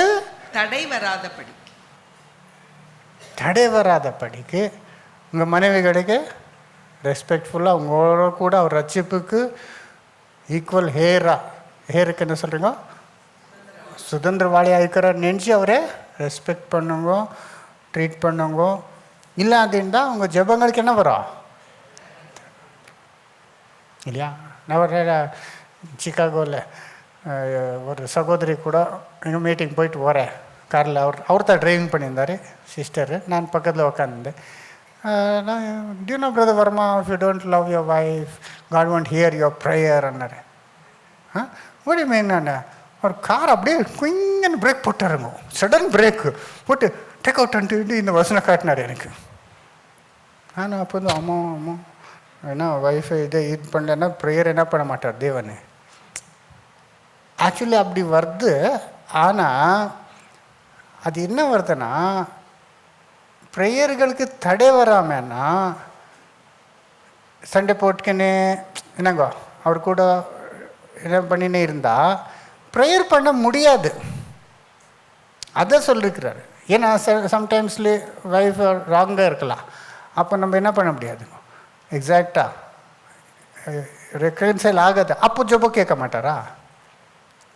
தடை வராதபடிக்கு உங்கள் மனைவிகளுக்கு ரெஸ்பெக்ட்ஃபுல்லாக உங்களோட கூட அவர் ரட்சிப்புக்கு ஈக்குவல் ஹேருக்கு என்ன சொல்கிறீங்க? சுதந்திரவாளியாக இருக்கிறார் நினச்சி அவரை ரெஸ்பெக்ட் பண்ணுங்க, ட்ரீட் பண்ணுங்க. இல்லாதுன்னா உங்கள் ஜெபங்களுக்கு என்ன வரும் இல்லையா? நான் ஒரு சிக்காகோவில் ஒரு சகோதரி கூட எங்கள் மீட்டிங் போயிட்டு போகிறேன் காரில். அவர் தான் ட்ரைவிங் பண்ணியிருந்தார், சிஸ்டரு. நான் பக்கத்தில் உட்காந்துருந்தேன். நான் do you know brother Varma, if you don't love your wife God won't hear your prayer அன்னாரு. ஒரு மீன் ஒரு கார் அப்படியே குயிங்கன்னு பிரேக் போட்டாருங்க. சடன் பிரேக்கு போட்டு டேக் அவுட் பண்ணிட்டு இந்த வசனம் காட்டினார் எனக்கு. நான் அப்போ வந்து ஆமாம் ஏன்னா ஒய்ஃபை இது பண்ணலன்னா ப்ரேயர் என்ன பண்ண மாட்டார் தேவன். ஆக்சுவலி அப்படி வருது. ஆனால் அது என்ன வருதுன்னா, ப்ரேயர்களுக்கு தடை வராமன்னா சண்டை போட்டுக்கின்னு என்னங்கோ அவர் கூட என்ன பண்ணினே இருந்தால் ப்ரேயர் பண்ண முடியாது. அதை சொல்லியிருக்கிறாரு. ஏன்னா சம்டைம்ஸ்லி வைஃப் ராங்காக இருக்கலாம். அப்போ நம்ம என்ன பண்ண முடியாது, எக்ஸாக்டாக ரெக்கன்சைல் ஆகாது. அப்போ ஜெபம் கேட்க மாட்டாரா?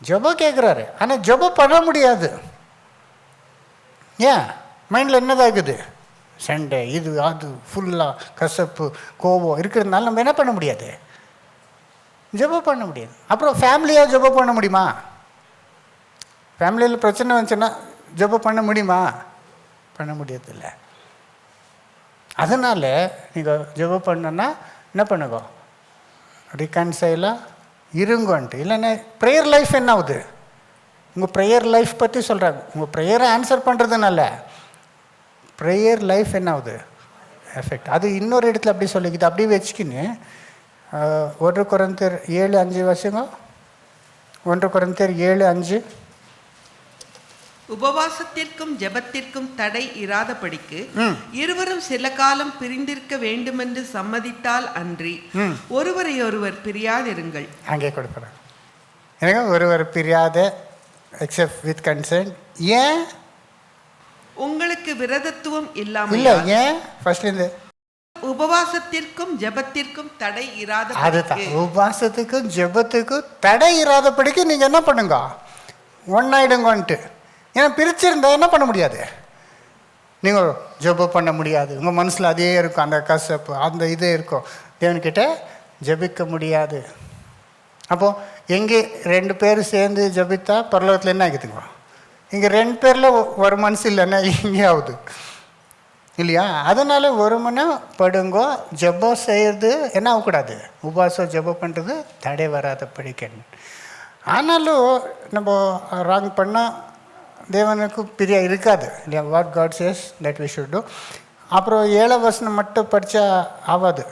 ஜெபம் கேட்குறாரு, ஆனால் ஜெபம் பண்ண முடியாது. ஏன்? மைண்டில் என்னதாகுது? சண்டை, இது அது ஃபுல்லாக கசப்பு கோபம் இருக்கிறதுனால நம்ம என்ன பண்ண முடியாது, ஜெபம் பண்ண முடியாது. அப்புறம் ஃபேமிலியாக ஜெபம் பண்ண முடியுமா? ஃபேமிலியில் பிரச்சனை வந்துச்சுன்னா ஜெபம் பண்ண முடியுமா? பண்ண முடியறதில்ல. அதனால் நீங்கள் ஜெபம் பண்ணனா என்ன பண்ணுங்க, ரிகன்சைலாக இருங்கன்ட்டு. இல்லைன்னா ப்ரேயர் லைஃப் என்ன ஆகுது? உங்கள் ப்ரேயர் லைஃப் பற்றி சொல்கிறாங்க. உங்கள் ப்ரேயரை ஆன்சர் பண்ணுறதுனால ப்ரேயர் லைஃப் என்ன ஆகுது, எஃபெக்ட். அது இன்னொரு இடத்துல அப்படி சொல்லிக்குது. அப்படியே வச்சுக்கின்னு 1 கொரிந்தியர் 7:5 வருஷங்க. 1 கொரிந்தியர் 7:5. உபவாசத்திற்கும் ஜெபத்திற்கும் தடை இராதபடிக்கு இருவரும் சில காலம் பிரிந்திருக்க வேண்டுமென்று சம்மதித்தால் அன்றி ஒருவரை ஒருவர் பிரியாதிருங்கள். அங்கே கொடுக்குறேன். எனக்கு ஒருவர் பிரியாத எக்ஸப்ட் வித் கன்சென்ட். ஏன்? உங்களுக்கு விரதத்துவம் இல்லை, இல்லாமல் ஏன்? ஃபர்ஸ்ட்லேருந்து உபவாசத்திற்கும் ஜெபத்திற்கும் தடை இராத அதுதான், உபவாசத்துக்கும் ஜெபத்துக்கும் தடை இராதபடிக்கு நீங்கள் என்ன பண்ணுங்க, ஒன்றாயிடுங்கன்ட்டு. ஏன்னா பிரிச்சிருந்தா என்ன பண்ண முடியாது, நீங்கள் ஜெபம் பண்ண முடியாது. உங்கள் மனசில் அதே இருக்கும், அந்த கசப்பு, அந்த இதே இருக்கும். தேவன்கிட்ட ஜெபிக்க முடியாது. அப்போது எங்கே 2 பேர் சேர்ந்து ஜெபித்தா பரலோகத்தில் என்ன ஆகுதுங்க? இங்கே 2 பேரில் ஒரு மனசு இல்லைன்னா இங்கே ஆகுது இல்லையா? அதனால் ஒரு மணி படுங்கோ. ஜெபம் செய்கிறது என்ன ஆகக்கூடாது, உபவாசம் ஜெபம் பண்ணுறது தடை வராத படிக்கணும். ஆனாலும் நம்ம ராங் பண்ணால் தேவனுக்கு பிரியா இருக்காது இல்லையா? What God says that we should do. அப்புறம் 7 வசனம் மட்டும் படித்தா ஆகாது,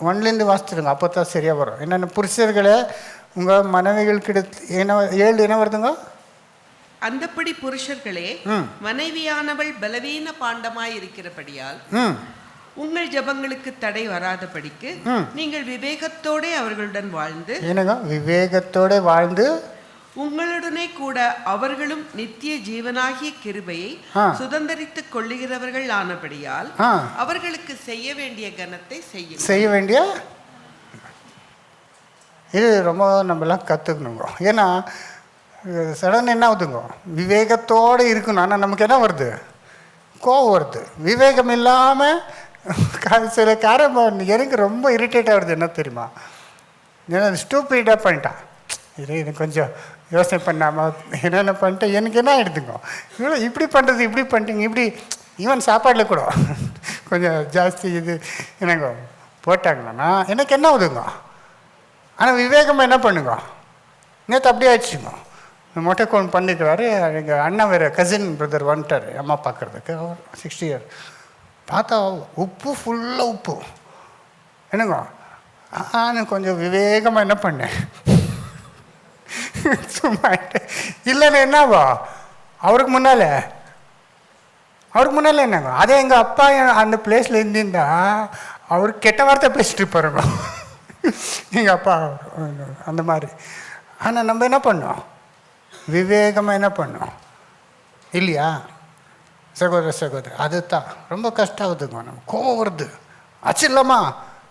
ஒன்லேருந்து வாசித்துடுங்க, அப்போ தான் சரியாக வரும். என்னென்ன புருஷர்களை உங்கள் மனைவிகளுக்கு என்ன 7 என்ன வருதுங்க? அந்தப்படி புருஷர்களே, மனைவியானவள் பலவீன பாண்டமாய் இருக்கிறபடியால் உங்கள் ஜெபங்களுக்கு தடை வராதபடிக்கு நீங்கள் விவேகத்தோட அவர்களுடன் வாழ்ந்து, என்னங்க விவேகத்தோட வாழ்ந்து, உங்களுடனே கூட அவர்களும் நித்திய ஜீவனாகிய கிருபையை சுதந்தரித்துக் கொள்ளுகிறவர்கள் ஆனபடியால் அவர்களுக்கு செய்ய வேண்டிய கனத்தை செய்ய வேண்டிய. இது ரொம்ப நம்மளாம் கற்றுக்கணுங்க. ஏன்னா சடன் என்ன ஆகுதுங்க, விவேகத்தோடு இருக்கணும். ஆனால் நமக்கு என்ன வருது, கோவம் வருது. விவேகம் இல்லாமல் சில காரியம் எனக்கு ரொம்ப இரிட்டேட்டாக வருது. என்ன தெரியுமா, ஏன்னா ஸ்டூப்பிடாக பண்ணிட்டான். இது கொஞ்சம் யோசனை பண்ணாமல் என்னென்ன பண்ணிட்டேன், எனக்கு என்ன ஆகிடுதுங்க, இவ்வளோ இப்படி பண்ணுறது, இப்படி பண்ணிட்டீங்க, இப்படி ஈவன் சாப்பாடில் கூட கொஞ்சம் ஜாஸ்தி இது என்னங்க போட்டாங்கன்னா எனக்கு என்ன ஆகுதுங்க. ஆனால் விவேகமாக என்ன பண்ணுங்க, நேற்று அப்படியே ஆயிடுச்சுங்க. மொட்டைக்கோன் பண்ணிக்கிறாரு. எங்கள் அண்ணன் வேறு கசின் பிரதர் வந்துட்டார் அம்மா பார்க்குறதுக்கு. அவர் 60 இயர் பார்த்தா உப்பு ஃபுல்லாக உப்பு. என்னங்க நான் கொஞ்சம் விவேகமாக என்ன பண்ணேன், சும்மா இல்லைன்னா என்னவா அவருக்கு முன்னால் என்னங்க. அதே எங்கள் அப்பா அந்த பிளேஸில் இருந்திருந்தா அவருக்கு கெட்ட வார்த்தை பேசிட்டு இருப்பாருங்க எங்கள் அப்பா அந்த மாதிரி. ஆனால் நம்ம என்ன பண்ணோம், விவேகமாக என்ன பண்ணோம் இல்லையா சகோதரி? அதுதான் ரொம்ப கஷ்டம் ஆகுதுங்க. நம்ம கோவம் வருது, அச்சிடலாமா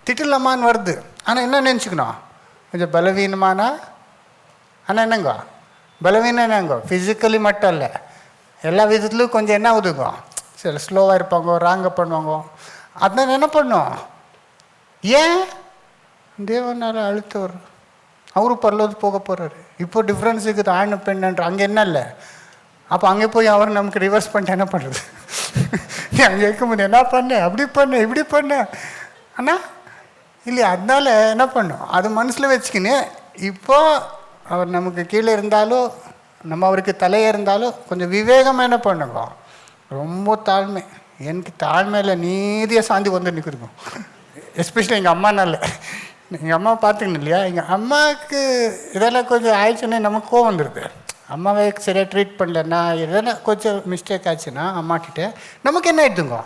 திட்டிடலாமான்னு வருது. ஆனால் என்ன நினச்சிக்கணும், கொஞ்சம் பலவீனமானா. ஆனால் என்னங்க பலவீனம் என்னங்க, ஃபிசிக்கலி மட்டும் இல்லை, எல்லா விதத்துலையும் கொஞ்சம் என்ன ஆகுதுங்க, சில ஸ்லோவாக இருப்பாங்க, ராங்க பண்ணுவாங்க. அதனால் என்ன பண்ணோம், ஏன் தேவனால் அழுத்தவர் அவரு பரலோது போக போகிறாரு. இப்போ டிஃப்ரென்ஸ் இருக்குது, ஆண் பெண்ணுன்ற. அங்கே என்ன இல்லை, அப்போ அங்கே போய் அவர் நமக்கு ரிவர்ஸ் பண்ணிட்டு என்ன பண்ணுறது, நீ அங்கே இருக்கும்போது என்ன பண்ண, அப்படி பண்ண, இப்படி பண்ண. ஆனால் இல்லையா, அதனால என்ன பண்ணும், அது மனசில் வச்சுக்கின்னு இப்போ அவர் நமக்கு கீழே இருந்தாலும் நம்ம அவருக்கு தலையாக இருந்தாலும் கொஞ்சம் விவேகமாக என்ன பண்ணுங்க, ரொம்ப தாழ்மை. எனக்கு தாழ்மையில் நீதியாக சாந்தி வந்து நிற்குதுங்க. எஸ்பெஷலி எங்கள் அம்மானால. எங்கள் அம்மா பார்த்துக்கணும் இல்லையா, எங்கள் அம்மாவுக்கு இதெல்லாம் கொஞ்சம் ஆயிடுச்சுன்னா நமக்கு கோவம் வந்துடுது. அம்மாவை சரியாக ட்ரீட் பண்ணலன்னா, எதனா கொஞ்சம் மிஸ்டேக் ஆச்சுன்னா அம்மாக்கிட்ட நமக்கு என்ன ஆயிடுதுங்க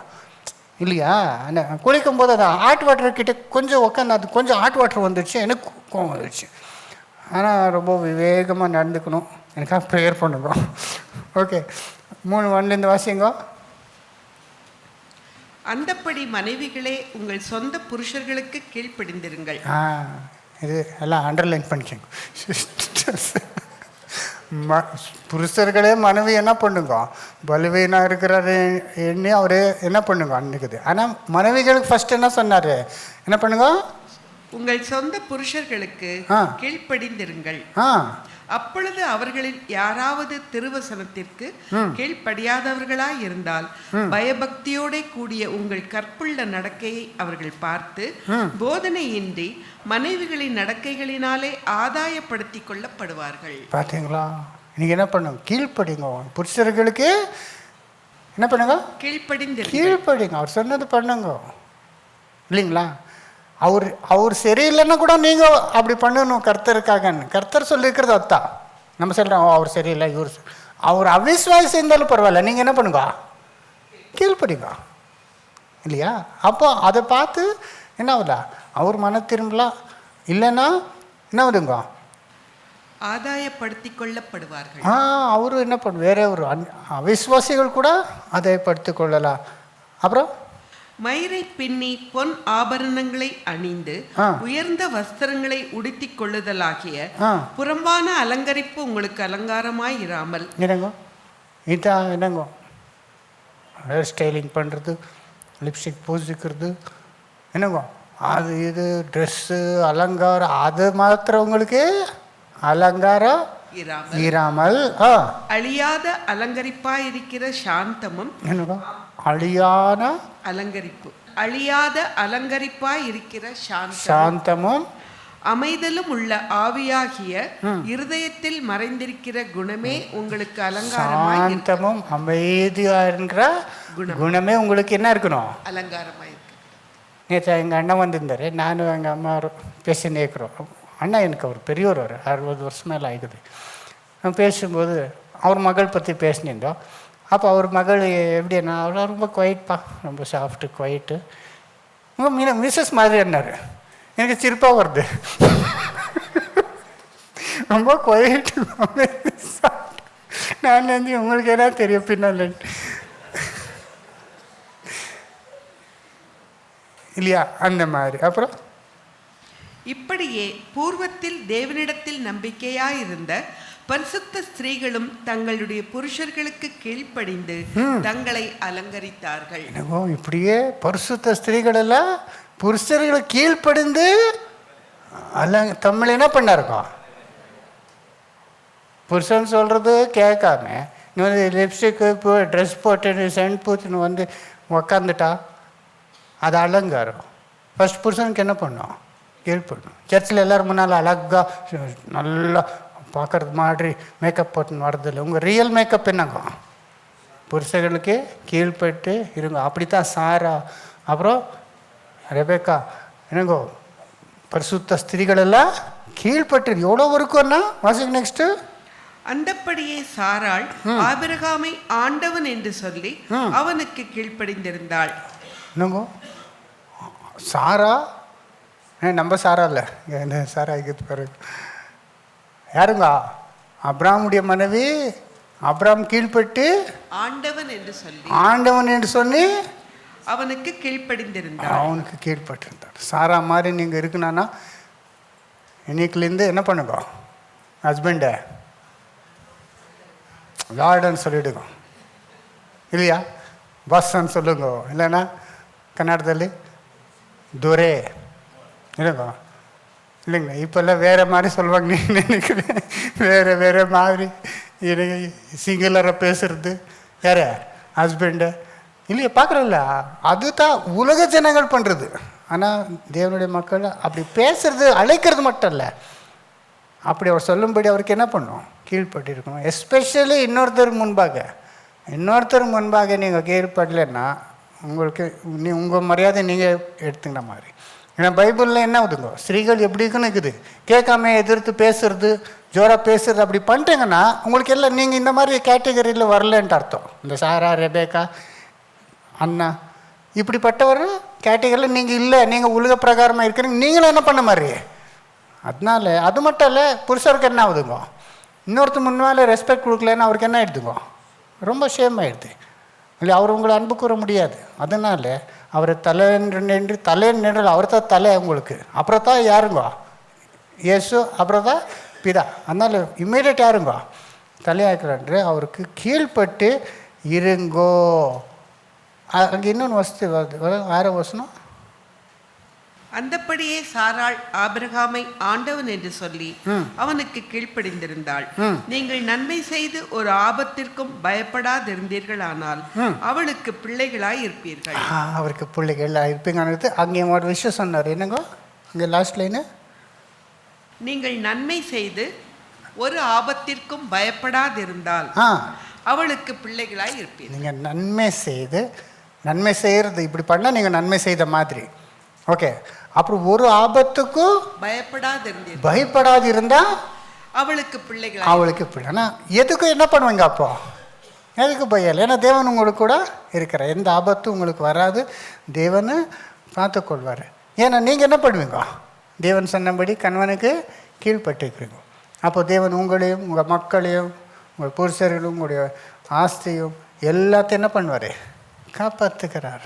இல்லையா. அந்த குளிக்கும் போது அது ஹாட் வாட்டர் கிட்டே கொஞ்சம் உட்காந்து அது கொஞ்சம் ஹாட் வாட்டர் வந்துடுச்சு, எனக்கு கோவம் வந்துடுச்சு. ஆனால் ரொம்ப விவேகமாக நடந்துக்கணும். எனக்காக ப்ரேயர் பண்ணுங்க. ஓகே, 3:1 வாசிங்க. அந்தப்படி மனைவிகளே உங்கள் சொந்த புருஷர்களுக்கு கீழ்ப்படிந்திருங்கள். இது எல்லாம் அண்டர்லைன் பண்ணிக்கோங்க. புருஷர்களே மனைவி என்ன பண்ணுங்க, பலவீனா இருக்கிறாரு எண்ணி அவரே என்ன பண்ணுங்க அன்னைக்குது. ஆனால் மனைவிகளுக்கு ஃபர்ஸ்ட் என்ன சொன்னார், என்ன பண்ணுங்க, உங்கள் சொந்த புருஷர்களுக்கு கீழ்ப்படிந்திருங்கள். அப்பொழுது அவர்களில் யாராவது திருவசனத்திற்கு கீழ்ப்படியாதவர்களாய் இருந்தால் பயபக்தியோட கூடிய உங்கள் கற்புள்ள நடக்கையை அவர்கள் பார்த்து போதனையின்றி மனைவிகளின் நடக்கைகளினாலே ஆதாயப்படுத்தி கொள்ளப்படுவார்கள். பார்த்தீங்களா, நீங்க என்ன பண்ணுங்க, கீழ்ப்படிங்க. புருஷர்களுக்கு என்ன பண்ணுங்க, கீழ்ப்படிங்க. அவர் சொன்னது பண்ணுங்க இல்லைங்களா. அவர் சரியில்லைன்னா கூட நீங்கள் அப்படி பண்ணணும் கர்த்தருக்காகன்னு. கர்த்தர் சொல்லியிருக்கிறது அதுதான். நம்ம சொல்கிறோம் அவர் சரியில்லை, அவர் அவிஸ்வாசி இருந்தாலும் பரவாயில்ல, நீங்கள் என்ன பண்ணுங்க, கீழ்ப்படிங்க இல்லையா. அப்போ அதை பார்த்து என்ன ஆகுதா, அவர் மன திரும்பலாம். இல்லைன்னா என்ன ஆகுதுங்க, ஆதாயப்படுத்திக் கொள்ளப்படுவார்கள். அவரு என்ன பண்ண வேற ஒரு அவிசுவாசிகள் கூட ஆதாயப்படுத்தி கொள்ளலாம். அப்புறம் மயிரை பின்னி பொன் ஆபரணங்களை அணிந்து உயர்ந்த வஸ்திரங்களை உடுத்திக் கொள்ளுதலாகிய புறம்பான அலங்கரிப்பு உங்களுக்கு அலங்காரமாய் இராமல். என்னங்கோ இதான் என்னங்கோ ஹேர் ஸ்டைலிங் பண்ணுறது, லிப்ஸ்டிக் பூசிக்கிறது, என்னங்கோ அது இது ட்ரெஸ்ஸு அலங்காரம், அது மாத்திரம் உங்களுக்கு அலங்காரம் இராமல் அழியாத அலங்கரிப்பாய் இருக்கிற சாந்தமும். என்னங்கோ அழியான அலங்கரிப்பு, அழியாத அலங்கரிப்பாய் இருக்கிற சாந்தமும் அமைதலும் உள்ள ஆவியாகிய இருதயத்தில் மறைந்திருக்கிற குணமே உங்களுக்கு அலங்காரமாய். சாந்தமும் அமைதியா இருக்கிற குணமே உங்களுக்கு என்ன இருக்கணும்? அலங்காரமாய் இருக்கு. நேற்று எங்கள் அண்ணன் வந்திருந்தார், நானும் எங்கள் அம்மா பேசினே இருக்கிறோம். அண்ணா எனக்கு அவர் பெரியவர், 60 வருஷம் மேலே ஆகிடுது. நான் பேசும்போது அவர் மகள் பற்றி பேசினிருந்தோம். அப்போ அவர் மகள் எப்படின்னா, அவ்வளோ ரொம்ப குவைட்ப்பா, ரொம்ப சாஃப்ட்டு குவைட்டு, உங்கள் மிஸ்ஸஸ் மாதிரி என்னார். எனக்கு சிரிப்பாக வருது. ரொம்ப குவைட்டு நான் வந்து உங்களுக்கு என்ன தெரியும் பின்னால் இல்லையா, அந்த மாதிரி. அப்புறம் இப்படியே பூர்வத்தில் தேவனிடத்தில் நம்பிக்கையாயிருந்த பரிசுத்த ஸ்திரீகளும் தங்களுடைய புருஷர்களுக்கு கீழ்ப்படிந்து தங்களை அலங்கரித்தார்கள். இப்படியே பரிசுத்த ஸ்திரீகள் எல்லாம் புருஷர்களுக்கு கீழ்ப்படிந்து தமிழ் என்ன பண்ணாருக்கோ, புருஷன் சொல்கிறது கேட்காம நீ வந்து லிப்ஸ்டிக்கு ட்ரெஸ் போட்டு சென்ட் பூத்துன்னு வந்து உக்காந்துட்டா அது அலங்காரம். ஃபஸ்ட் புருஷனுக்கு என்ன பண்ணோம்? கீழ்ப்படணும். சர்ச்சில் எல்லோரும் முன்னால் அழகாக நல்லா பார்க்குறது மாதிரி மேக்கப் போட்டுன்னு வரதில்லை. உங்கள் ரியல் மேக்கப் என்னங்க? புருஷர்களுக்கு கீழ்பட்டு இருங்க. அப்படித்தான் சாரா அப்புறம் ரெபேக்கா என்னங்கோ பரிசுத்த ஸ்திரீகள் எல்லாம் கீழ்பட்டு எவ்வளோ இருக்கும்னா வாசிங்க நெக்ஸ்ட்டு. அந்தப்படியே சாராள் ஆபிரகாமை ஆண்டவன் என்று சொல்லி அவனுக்கு கீழ்ப்படிந்திருந்தாள். என்னங்கோ சாரா நம்ம சாரா இல்லை, என்ன சாரா ஆகிது பிறகு யாருங்க? அப்ராமுடைய மனைவி. அப்ராம் கீழ்பட்டு ஆண்டவன் என்று சொல்லி அவனுக்கு கீழ்ப்படிந்திருந்தார். அவனுக்கு கீழ்பட்டிருந்தார். சாரா மாதிரி நீங்கள் இருக்குனானா இன்னைக்குலேருந்து என்ன பண்ணுங்க, ஹஸ்பண்டை லார்டுன்னு சொல்லிவிடுங்க, இல்லையா பஸ்ன்னு சொல்லுங்க, இல்லைன்னா கன்னடದಲ್ಲಿ ದೊರೆ இல்லைங்க. இல்லைங்க இப்போல்லாம் வேறு மாதிரி சொல்லுவாங்க. நீ நினைக்கிறேன் வேறு மாதிரி சிங்கிளராக பேசுறது யார்? ஹஸ்பண்டு இல்லையா? பார்க்குறல்ல, அதுதான் உலக ஜனங்கள் பண்ணுறது. ஆனால் தேவனுடைய மக்கள் அப்படி பேசுறது அழைக்கிறது மட்டும் இல்லை, அப்படி அவர் சொல்லும்படி அவருக்கு என்ன பண்ணும்? கீழ்பட்டு இருக்கணும். எஸ்பெஷலி இன்னொருத்தர் முன்பாக நீங்கள் கீழ்படலைன்னா உங்களுக்கு உங்கள் மரியாதை நீங்கள் எடுத்துக்கிற மாதிரி. ஏன்னா பைபிளில் என்ன ஆகுதுங்க, ஸ்திரீகள் எப்படி இருக்குன்னு இருக்குது, கேட்காம எதிர்த்து பேசுறது, ஜோராக பேசுறது, அப்படி பண்ணிட்டீங்கன்னா உங்களுக்கு எல்லாம் நீங்கள் இந்த மாதிரி கேட்டகரியில் வரலன்ட்டு அர்த்தம். இந்த சாரா ரெபேக்கா அண்ணா இப்படிப்பட்டவர் கேட்டகரியில் நீங்கள் இல்லை, நீங்கள் உலக பிரகாரமாக இருக்கிறீங்க, நீங்களும் என்ன பண்ண மாதிரி. அதனால அது மட்டும் இல்லை, புருஷருக்கு என்ன ஆகுதுங்க, இன்னொருத்தர் முன்னால் ரெஸ்பெக்ட் கொடுக்கலன்னா அவருக்கு என்ன ஆகிடுதுங்க, ரொம்ப ஷேம் ஆகிடுது இல்லை, அவர் உங்களை அன்பு கூற முடியாது. அதனால் அவரை தலைன்னு அவர் தான் தலை உங்களுக்கு. அப்புறம் தான் யாருங்க? இயேசு, அப்புறம் தான் பிதா. அதனால் இம்மீடியட் யாருங்க? தலையாக்குறான்று அவருக்கு கீழ்பட்டு இருங்கோ. அங்கே இன்னொன்று வசதி வருது, வேறு வசனம். அந்தப்படியே சாராள் ஆபிரகாமை ஆண்டவன் என்று சொல்லி அவனுக்கு கீழ்ப்படிந்திருந்தாள். நீங்கள் நன்மை செய்து ஒரு ஆபத்திற்கும் பயப்படாதிருந்தீர்களானால் அவளுக்கு பிள்ளைகளாய் இருப்பீர்கள். அவருக்கு பிள்ளைகளாக இருப்பீங்க. அங்கே ஒரு விஷயம் சொன்னார், என்னங்க அங்கே லாஸ்ட் லைனு, நீங்கள் நன்மை செய்து ஒரு ஆபத்திற்கும் பயப்படாதிருந்தால் அவளுக்கு பிள்ளைகளாய் இருப்பீர்கள். நீங்கள் நன்மை செய்கிறது இப்படி பண்ணால் நீங்கள் நன்மை செய்த மாதிரி, ஓகே. அப்புறம் ஒரு ஆபத்துக்கும் பயப்படாது இருந்தால் அவளுக்கு பிள்ளை. ஆனால் எதுக்கும் என்ன பண்ணுவீங்க அப்போ? எதுக்கு பயல்? ஏன்னா தேவன் உங்களுக்கு கூட இருக்கிற, எந்த ஆபத்தும் உங்களுக்கு வராது, தேவனை பார்த்துக்கொள்வார். ஏன்னா நீங்கள் என்ன பண்ணுவீங்க? தேவன் சொன்னபடி கணவனுக்கு கீழ்பட்டுக்கிறீங்க. அப்போ தேவன் உங்களையும் உங்கள் மக்களையும் உங்கள் புருஷர்களும் உங்களுடைய ஆஸ்தியும் எல்லாத்தையும் என்ன பண்ணுவார்? காப்பாற்றுக்கிறார்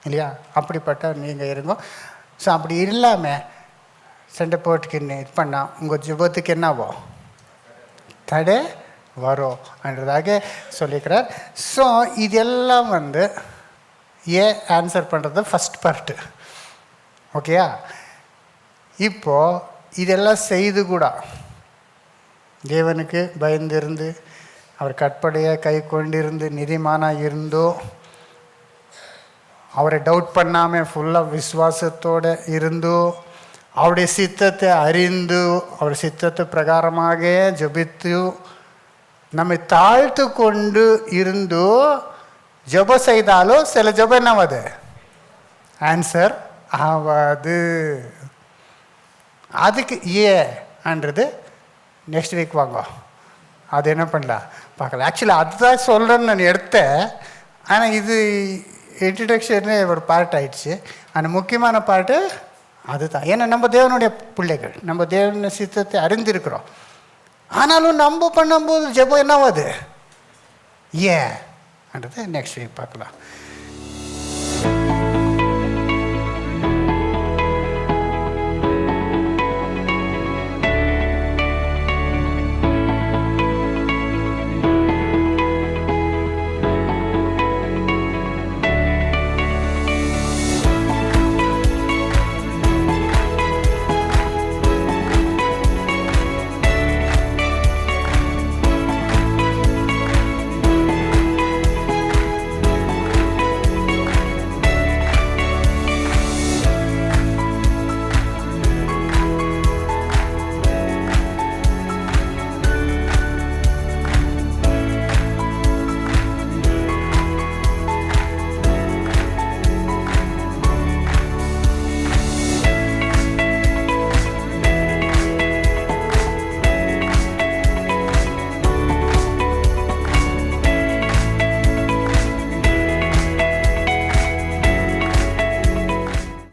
இல்லையா? அப்படிப்பட்ட நீங்கள் இருங்க. ஸோ அப்படி இல்லாமல் சண்டை போட்டுக்கின்னு இது பண்ணால் உங்கள் ஜெபத்துக்கு என்னவோ தடை வரும் என்றதாக சொல்லிக்கிறார். ஸோ இதெல்லாம் ஆன்சர் பண்ணுறது ஃபஸ்ட் பார்ட்டு. ஓகேயா? இப்போது இதெல்லாம் செய்து கூட தேவனுக்கு பயந்திருந்து அவர் கற்பனையை கை கொண்டிருந்து நீதிமானாக இருந்தோ அவரை டவுட் பண்ணாமல் ஃபுல்லாக விசுவாசத்தோடு இருந்தோ அவருடைய சித்தத்தை அறிந்து அவர் சித்தத்தை பிரகாரமாக ஜபித்து நம்மை தாழ்த்து கொண்டு இருந்தோ ஜபம் செய்தாலும் சில ஜபம் என்னவாது? ஆன்சர் ஆகாது. அதுக்கு ஏன்றது நெக்ஸ்ட் வீக் வாங்க, அது என்ன பண்ணலாம் பார்க்கலாம். ஆக்சுவலாக அதுதான் சொல்கிறேன்னு நான் எடுத்தேன். ஆனால் இது இன்ட்ரடக்ஷனே ஒரு பார்ட் ஆகிடுச்சு. அந்த முக்கியமான பார்ட்டு அதுதான். ஏன்னா நம்ம தேவனுடைய பிள்ளைகள், நம்ம தேவனுடைய சித்தத்தை அறிந்திருக்கிறோம். ஆனாலும் நம்ம பண்ணும்போது ஜெபம் என்னவாது? ஏன்ன்றது நெக்ஸ்ட் வீக் பார்க்கலாம்.